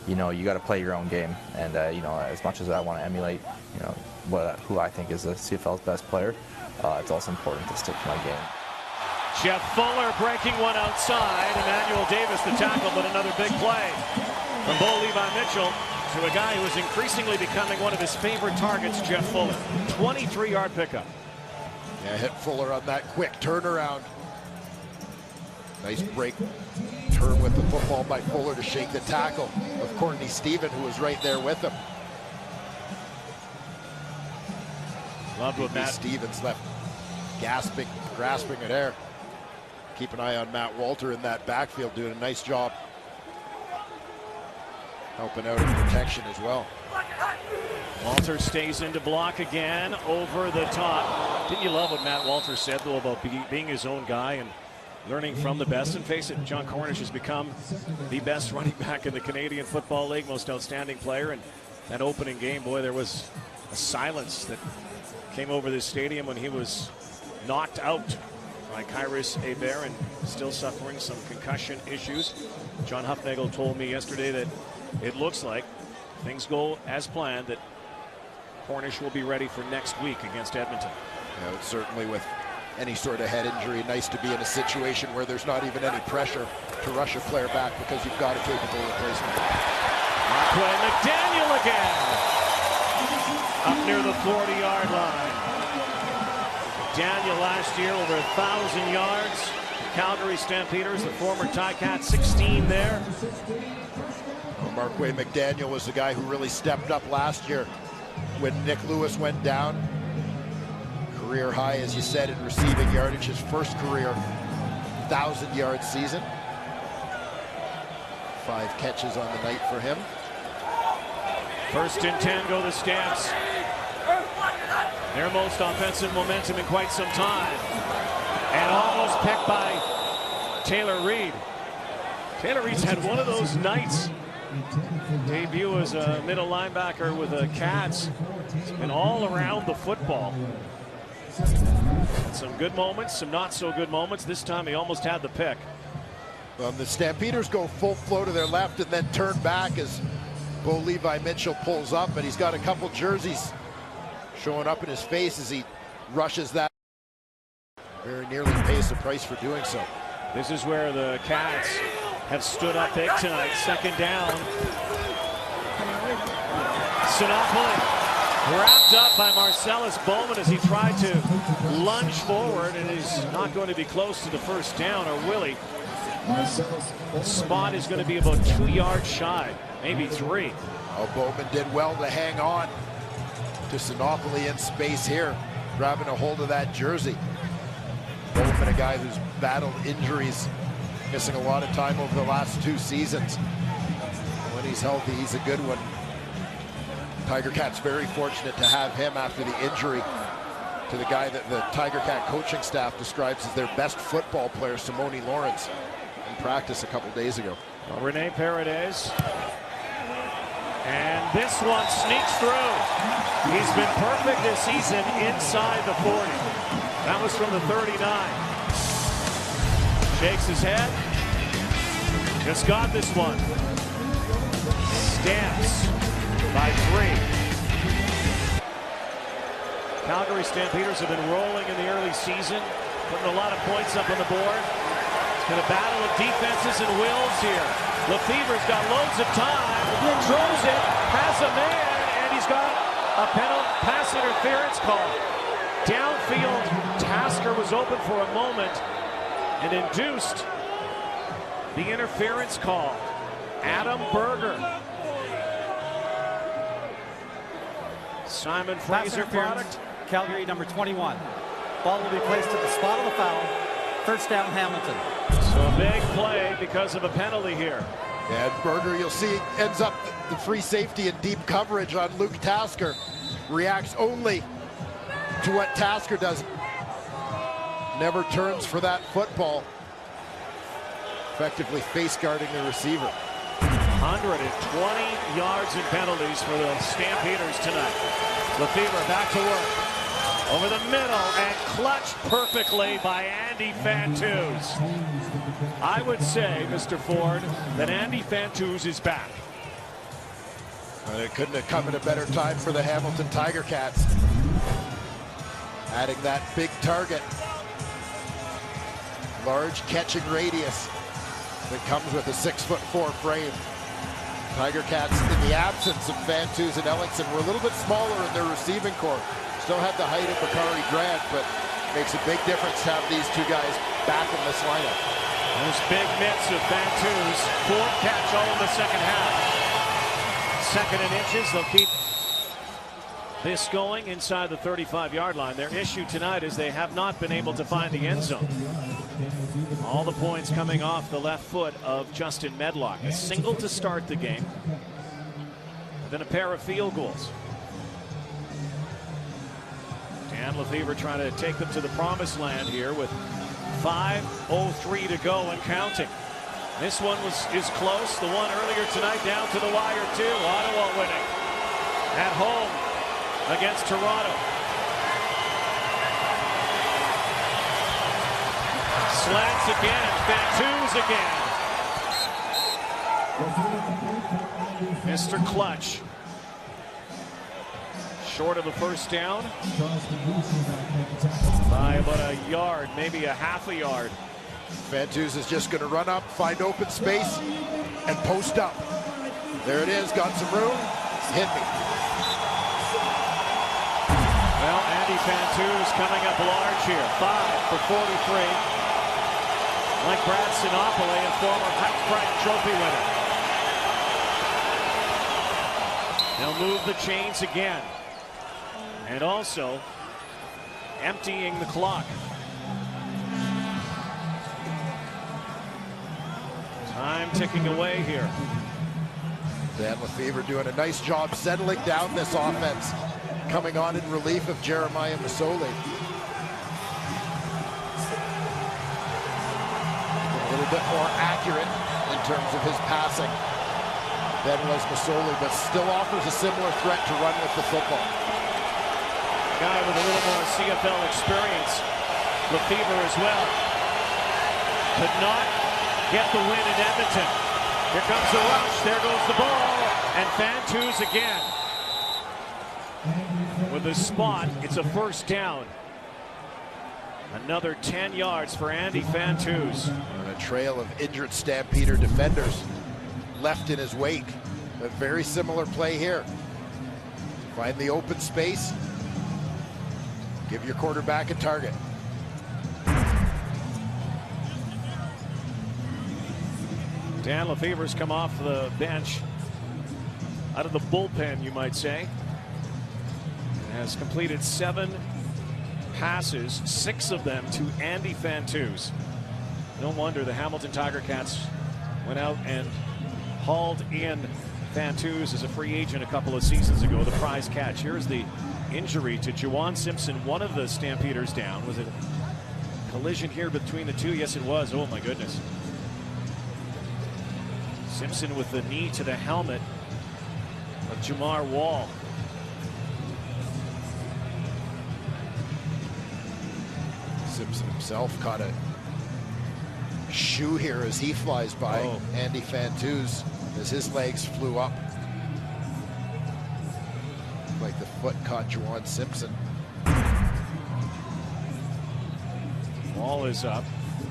you know, you got to play your own game. And you know, as much as I want to emulate, you know, who I think is the CFL's best player, it's also important to stick to my game. Jeff Fuller breaking one outside. Emmanuel Davis the tackle, but another big play from Bo Levi Mitchell to a guy who is increasingly becoming one of his favorite targets, Jeff Fuller. 23-yard pickup. Yeah, hit Fuller on that quick turnaround. Nice break turn with the football by Fuller to shake the tackle of Courtney Stephen, who was right there with him. Loved what Matt Stevens left gasping, grasping at air. Keep an eye on Matt Walter in that backfield, doing a nice job helping out in protection as well. Walter stays into block again, over the top. Didn't you love what Matt Walter said, though, about being his own guy and learning from the best? And face it, John Cornish has become the best running back in the Canadian Football League, most outstanding player. And that opening game, boy, there was a silence that came over this stadium when he was knocked out by Kyrus Hebert and still suffering some concussion issues. John Hufnagel told me yesterday that it looks like things go as planned, that Cornish will be ready for next week against Edmonton. Yeah, certainly with any sort of head injury, nice to be in a situation where there's not even any pressure to rush a player back because you've got a capable replacement. Marquay McDaniel again, up near the 40-yard line. Daniel last year over 1,000 yards. Calgary Stampeders, the former Ticats, 16 there. Well, Marquay McDaniel was the guy who really stepped up last year when Nick Lewis went down. Career high, as you said, in receiving yardage, his first career 1,000-yard season. 5 catches on the night for him. 1st and 10 go the Stamps. Their most offensive momentum in quite some time. And almost picked by Taylor Reed. Taylor Reed's had one of those nights. Debut as a middle linebacker with the Cats. He's been all around the football. Some good moments, some not so good moments. This time he almost had the pick. The Stampeders go full flow to their left and then turn back as Bo Levi Mitchell pulls up, and he's got a couple jerseys showing up in his face as he rushes that. Very nearly pays the price for doing so. This is where the Cats have stood up big tonight. 2nd down. Sinopoli wrapped up by Marcellus Bowman as he tried to lunge forward, and he's not going to be close to the 1st down, or will he? The spot is going to be about 2 yards shy, maybe 3. Oh, Bowman did well to hang on to Sinopoli in space here, grabbing a hold of that jersey. Bowman, a guy who's battled injuries, missing a lot of time over the last 2 seasons. When he's healthy, he's a good one. Tiger Cats very fortunate to have him after the injury to the guy that the Tiger Cat coaching staff describes as their best football player, Simone Lawrence, in practice a couple days ago. Well, Rene Paredes. And this one sneaks through. He's been perfect this season inside the 40. That was from the 39. Shakes his head. Just got this one. Stamps by 3. Calgary Stampeders have been rolling in the early season, putting a lot of points up on the board. It's been a battle of defenses and wills here. Lefebvre's got loads of time, throws it, has a man, and he's got a penalty pass interference call. Downfield, Tasker was open for a moment and induced the interference call. Adam Berger. Simon Fraser product. Calgary number 21. Ball will be placed at the spot of the foul. First down, Hamilton. So a big play because of a penalty here. And Berger, you'll see, ends up the free safety and deep coverage on Luke Tasker. Reacts only to what Tasker does. Never turns for that football. Effectively face guarding the receiver. 120 yards in penalties for the Stampeders tonight. Lefevre back to work. Over the middle and clutched perfectly by Andy Fantuz. I would say, Mr. Ford, that Andy Fantuz is back. And it couldn't have come at a better time for the Hamilton Tiger Cats. Adding that big target. Large catching radius that comes with a 6'4" frame. Tiger Cats, in the absence of Fantuz and Ellingson, were a little bit smaller in their receiving corps. Still have the height of Bakari Grant, but makes a big difference to have these two guys back in this lineup. Those big mitts of Fantuz. Fourth catch all in the second half. Second and inches. They'll keep this going inside the 35-yard line. Their issue tonight is they have not been able to find the end zone. All the points coming off the left foot of Justin Medlock. A single to start the game. Then a pair of field goals. Dan Lefevre trying to take them to the promised land here with 5:03 to go and counting. This one is close. The one earlier tonight down to the wire too. Ottawa winning at home against Toronto. Slants again. Fantuz again. Mr. Clutch. Short of the first down by about a yard, maybe a half a yard. Fantuz is just going to run up, find open space, and post up. There it is, got some room, hit me. Well, Andy Fantuz coming up large here, 5 for 43. Like Brad Sinopoli, a former Huck Trophy winner. They'll move the chains again. And also emptying the clock. Time ticking away here. Dan Lefevre doing a nice job settling down this offense, coming on in relief of Jeremiah Masoli. A little bit more accurate in terms of his passing than was Masoli, but still offers a similar threat to run with the football. Guy with a little more CFL experience, Lefevre as well. Could not get the win in Edmonton. Here comes the rush, there goes the ball, and Fantuz again. With a spot, it's a first down. Another 10 yards for Andy Fantuz. On a trail of injured Stampeder defenders left in his wake. A very similar play here. Find the open space. Give your quarterback a target. Dan Lefevre's come off the bench, out of the bullpen, you might say. Has completed 7 passes, 6 of them to Andy Fantuz. No wonder the Hamilton Tiger Cats went out and hauled in Fantuz as a free agent a couple of seasons ago, the prize catch. Here's the injury to Juwan Simpson, one of the Stampeders down. Was it a collision here between the two? Yes, it was. Oh, my goodness. Simpson with the knee to the helmet of Jamar Wall. Simpson himself caught a shoe here as he flies by. Andy Fantuz, as his legs flew up. Like the foot caught Juwan Simpson. Wall is up.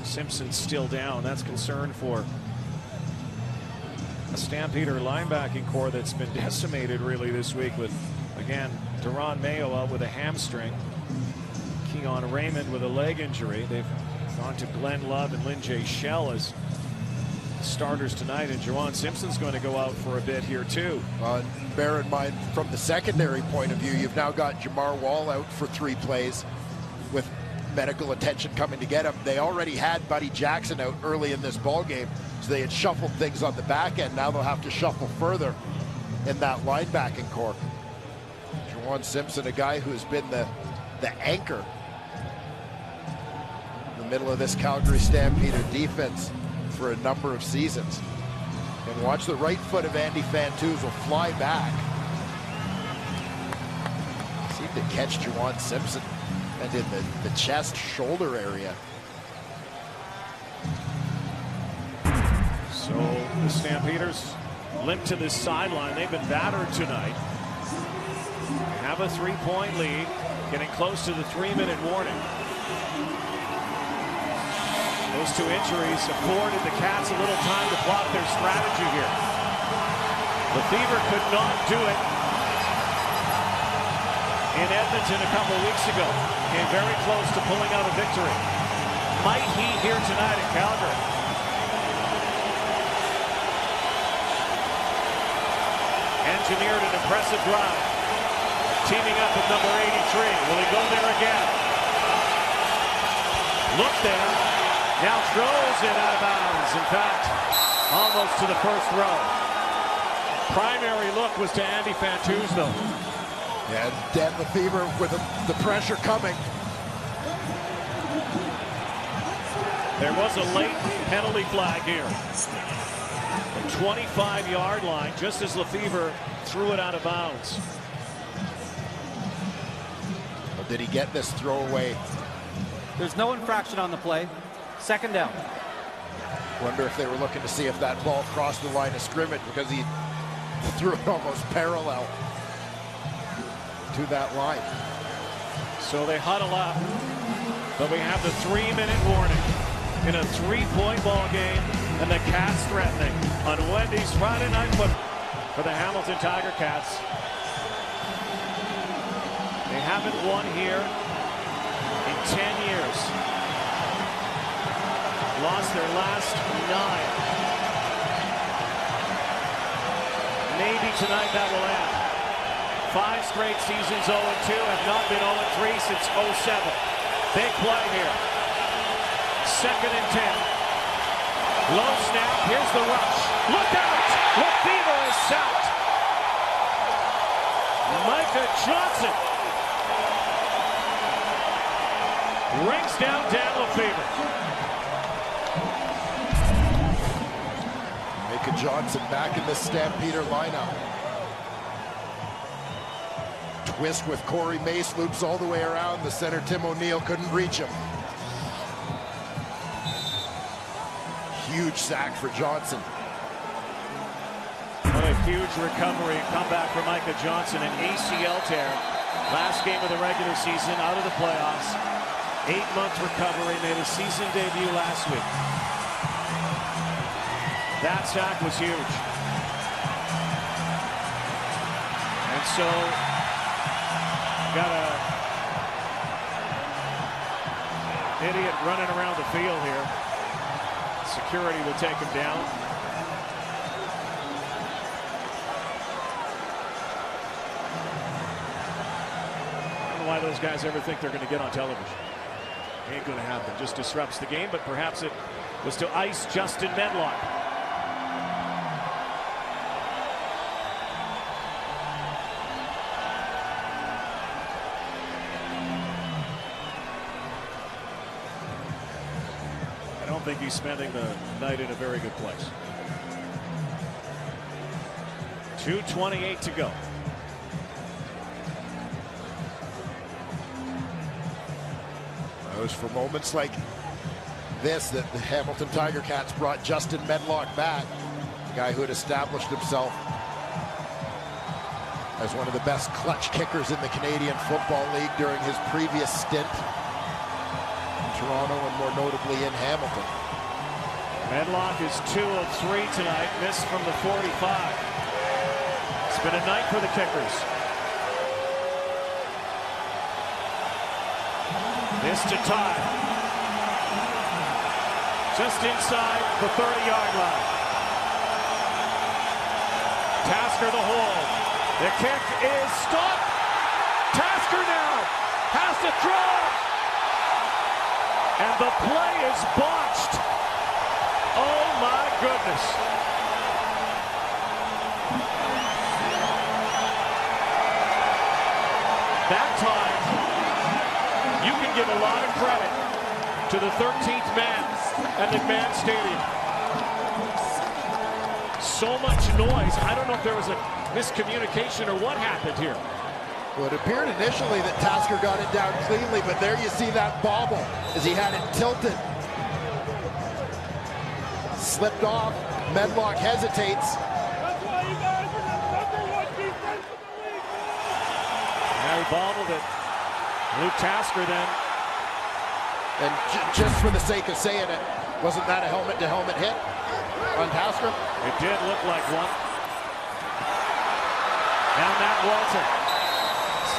Simpson's still down. That's concern for a Stampeder linebacking core that's been decimated really this week with, again, Duron Mayo out with a hamstring. Keon Raymond with a leg injury. They've gone to Glenn Love and Lynn J. Shell as starters tonight, and Juwan Simpson's going to go out for a bit here too. Bear in mind, from the secondary point of view, you've now got Jamar Wall out for 3 plays with medical attention coming to get him. They already had Buddy Jackson out early in this ball game, so they had shuffled things on the back end. Now they'll have to shuffle further in that linebacking core. Juwan Simpson, a guy who has been the anchor in the middle of this Calgary Stampeder defense for a number of seasons. And watch the right foot of Andy Fantuz will fly back. Seemed to catch Juwan Simpson and in the chest shoulder area. So the Stampeders limp to this sideline. They've been battered tonight. Have a 3-point lead, getting close to the 3-minute warning. Those 2 injuries afforded the Cats a little time to plot their strategy here. Lefevre could not do it in Edmonton a couple weeks ago. Came very close to pulling out a victory. Might he here tonight in Calgary? Engineered an impressive drive. Teaming up with number 83. Will he go there again? Look there. Now throws it out of bounds. In fact, almost to the first row. Primary look was to Andy Fantuz, though. And Dan Lefevre with the pressure coming. There was a late penalty flag here. The 25-yard line, just as Lefevre threw it out of bounds. Well, did he get this throwaway? There's no infraction on the play. 2nd down. Wonder if they were looking to see if that ball crossed the line of scrimmage, because he threw it almost parallel to that line. So they huddle up, but we have the 3-minute warning in a 3-point ball game, and the Cats threatening on Wendy's Friday Night Football for the Hamilton Tiger Cats. They haven't won here in 10 years. Lost their last 9. Maybe tonight that will end. 5 straight seasons 0-2, have not been 0-3 since 07. Big play here. 2nd and 10. Low snap, here's the rush. Look out! Lefevre is sacked. Micah Johnson rings down Dan Lefevre. Micah Johnson back in the Stampeder lineup. Twist with Corey Mace, loops all the way around. The center, Tim O'Neill, couldn't reach him. Huge sack for Johnson. What a huge recovery and comeback for Micah Johnson. An ACL tear. Last game of the regular season, out of the playoffs. 8-month recovery, made a season debut last week. That sack was huge. And so, got a idiot running around the field here. Security will take him down. I don't know why those guys ever think they're going to get on television. Ain't going to happen. Just disrupts the game, but perhaps it was to ice Justin Medlock. I don't think he's spending the night in a very good place. 2:28 to go. It was for moments like this that the Hamilton Tiger Cats brought Justin Medlock back, the guy who had established himself as one of the best clutch kickers in the Canadian Football League during his previous stint in Toronto and more notably in Hamilton. Medlock is 2 of 3 tonight, missed from the 45. It's been a night for the kickers. This to tie. Just inside the 30-yard line. Tasker the hold. The kick is stopped. Tasker now has to throw. And the play is botched. Oh my goodness. That time, you can give a lot of credit to the 13th man at McMahon Stadium. So much noise. I don't know if there was a miscommunication or what happened here. Well, it appeared initially that Tasker got it down cleanly, but there you see that bobble as he had it tilted. Slipped off. Medlock hesitates. Now he bobbled it. Luke Tasker then. And just for the sake of saying it, wasn't that a helmet-to-helmet hit on Tasker? It did look like one. Now Matt Walter.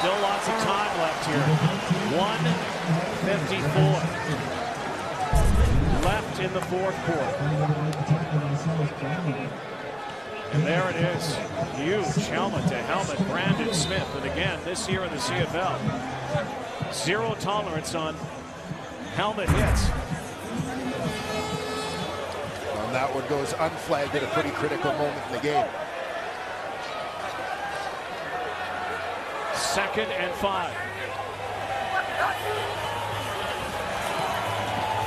Still lots of time left here. 1:54 left in the fourth quarter. And there it is. Huge helmet-to-helmet Brandon Smith. And again, this year in the CFL, zero tolerance on helmet hits. And that one goes unflagged at a pretty critical moment in the game. 2nd and 5.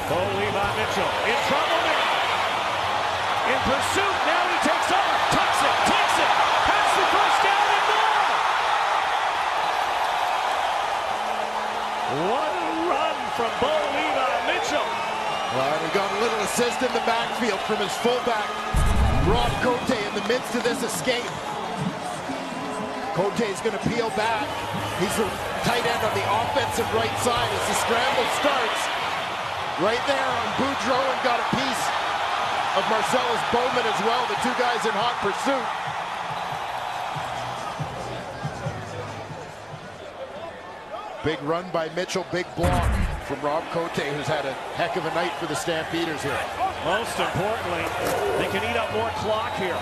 Bo Levi Mitchell in trouble now. In pursuit, now he takes off, tucks it, takes it, has the first down and more. What a run from Bo Levi Mitchell. Well, he got a little assist in the backfield from his fullback, Rob Cote, in the midst of this escape. Cote's going to peel back. He's the tight end on the offensive right side as the scramble starts. Right there on Boudreau, and got a piece of Marcellus Bowman as well, the two guys in hot pursuit. Big run by Mitchell, big block from Rob Cote, who's had a heck of a night for the Stampeders here. Most importantly, they can eat up more clock here.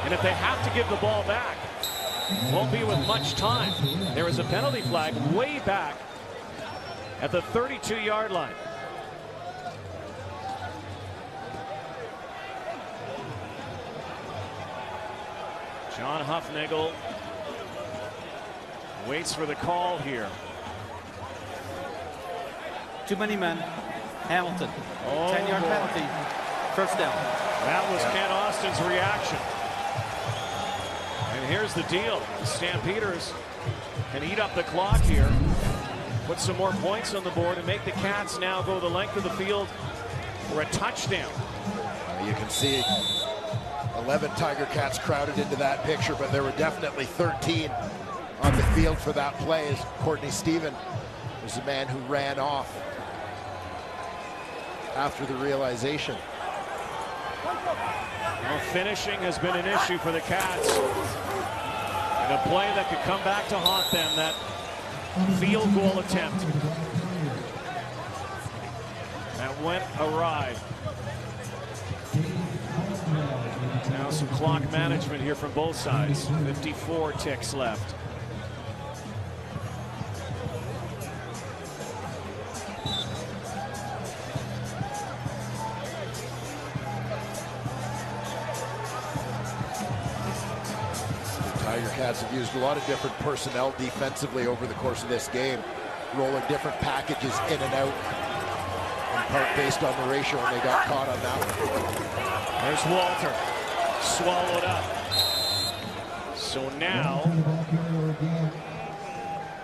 And if they have to give the ball back, won't be with much time. There is a penalty flag way back at the 32-yard line. John Huffnagel waits for the call here. Too many men. Hamilton. Oh, 10-yard penalty. First down. That was Kent Austin's reaction. And here's the deal. The Stampeders can eat up the clock here, put some more points on the board, and make the Cats now go the length of the field for a touchdown. You can see 11 Tiger Cats crowded into that picture, but there were definitely 13 on the field for that play, as Courtney Stephen was the man who ran off after the realization. Well, finishing has been an issue for the Cats. And a play that could come back to haunt them, that field goal attempt. That went awry. Now some clock management here from both sides. 54 ticks left. Cats have used a lot of different personnel defensively over the course of this game, rolling different packages in and out, in part based on the ratio, and they got caught on that one. There's Walter, swallowed up. So now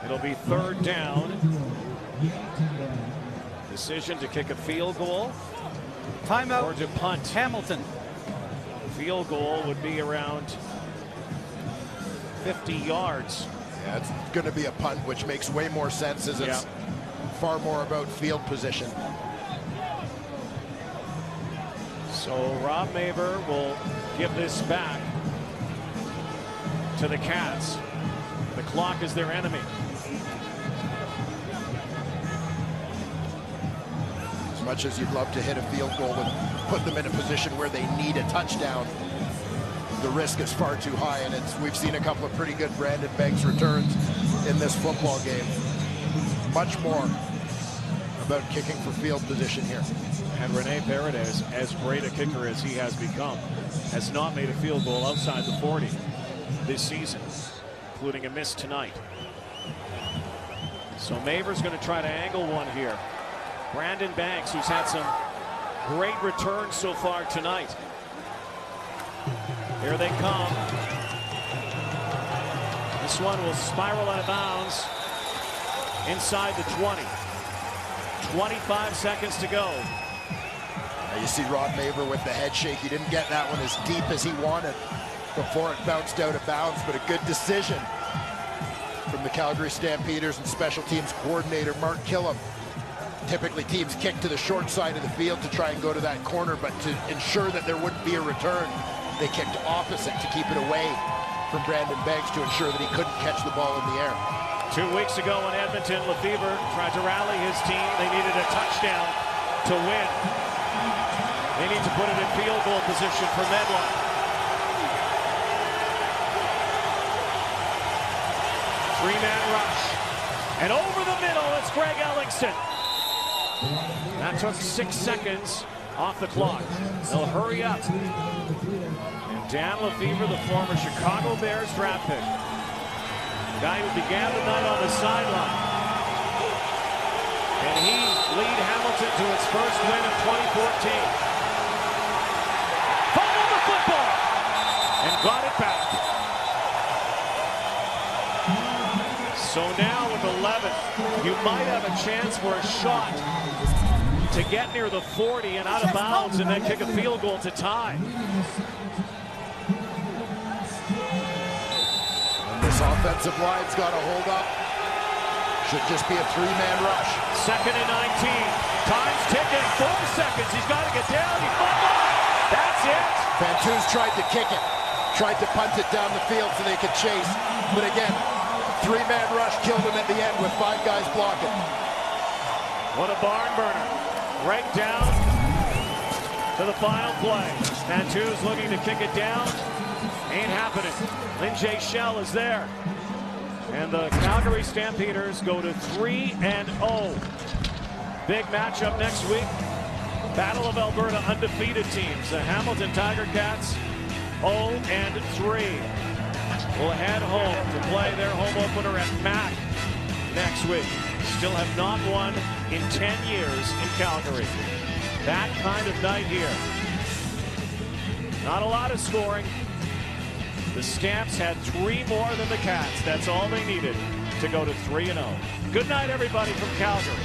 it'll be 3rd down. Decision to kick a field goal. Timeout. Or to punt. Hamilton. Field goal would be around 50 yards. Yeah, it's going to be a punt, which makes way more sense, as it's far more about field position. So Rob Maver will give this back to the Cats. The clock is their enemy. much as you'd love to hit a field goal and put them in a position where they need a touchdown, the risk is far too high, and we've seen a couple of pretty good Brandon Beggs returns in this football game. Much more about kicking for field position here. And Rene Paredes, as great a kicker as he has become, has not made a field goal outside the 40 this season, including a miss tonight. So Maver's going to try to angle one here. Brandon Banks, who's had some great returns so far tonight. Here they come. This one will spiral out of bounds inside the 20. 25 seconds to go. Now you see Rod Maver with the head shake. He didn't get that one as deep as he wanted before it bounced out of bounds, but a good decision from the Calgary Stampeders and special teams coordinator Mark Killam. Typically teams kick to the short side of the field to try and go to that corner, but to ensure that there wouldn't be a return, they kicked opposite to keep it away from Brandon Beggs to ensure that he couldn't catch the ball in the air. 2 weeks ago in Edmonton, Lefebvre tried to rally his team. They needed a touchdown to win. They need to put it in field goal position for Medlock. Three-man rush. And over the middle, it's Greg Ellingson. That took 6 seconds off the clock. They'll hurry up. And Dan Lefebvre, the former Chicago Bears draft pick, the guy who began the night on the sideline. And he lead Hamilton to its first win of 2014. Fumbled the football and got it back. So now with 11, you might have a chance for a shot to get near the 40 and out of bounds and then kick a field goal to tie. This offensive line's got to hold up. Should just be a three-man rush. 2nd and 19. Time's ticking. 4 seconds. He's got to get down. He fumbled. That's it. Fantouz tried to kick it. Tried to punt it down the field so they could chase. But again, three-man rush killed him at the end with 5 guys blocking. What a barn burner. Right down to the final play. Fantouz looking to kick it down. Ain't happening. Lin J. Shell is there. And the Calgary Stampeders go to 3-0. Big matchup next week. Battle of Alberta undefeated teams. The Hamilton Tiger Cats 0-3. Will head home to play their home opener at Mac next week. Still have not won in 10 years in Calgary. That kind of night here. Not a lot of scoring. The Stamps had 3 more than the Cats. That's all they needed to go to 3-0. Good night, everybody from Calgary.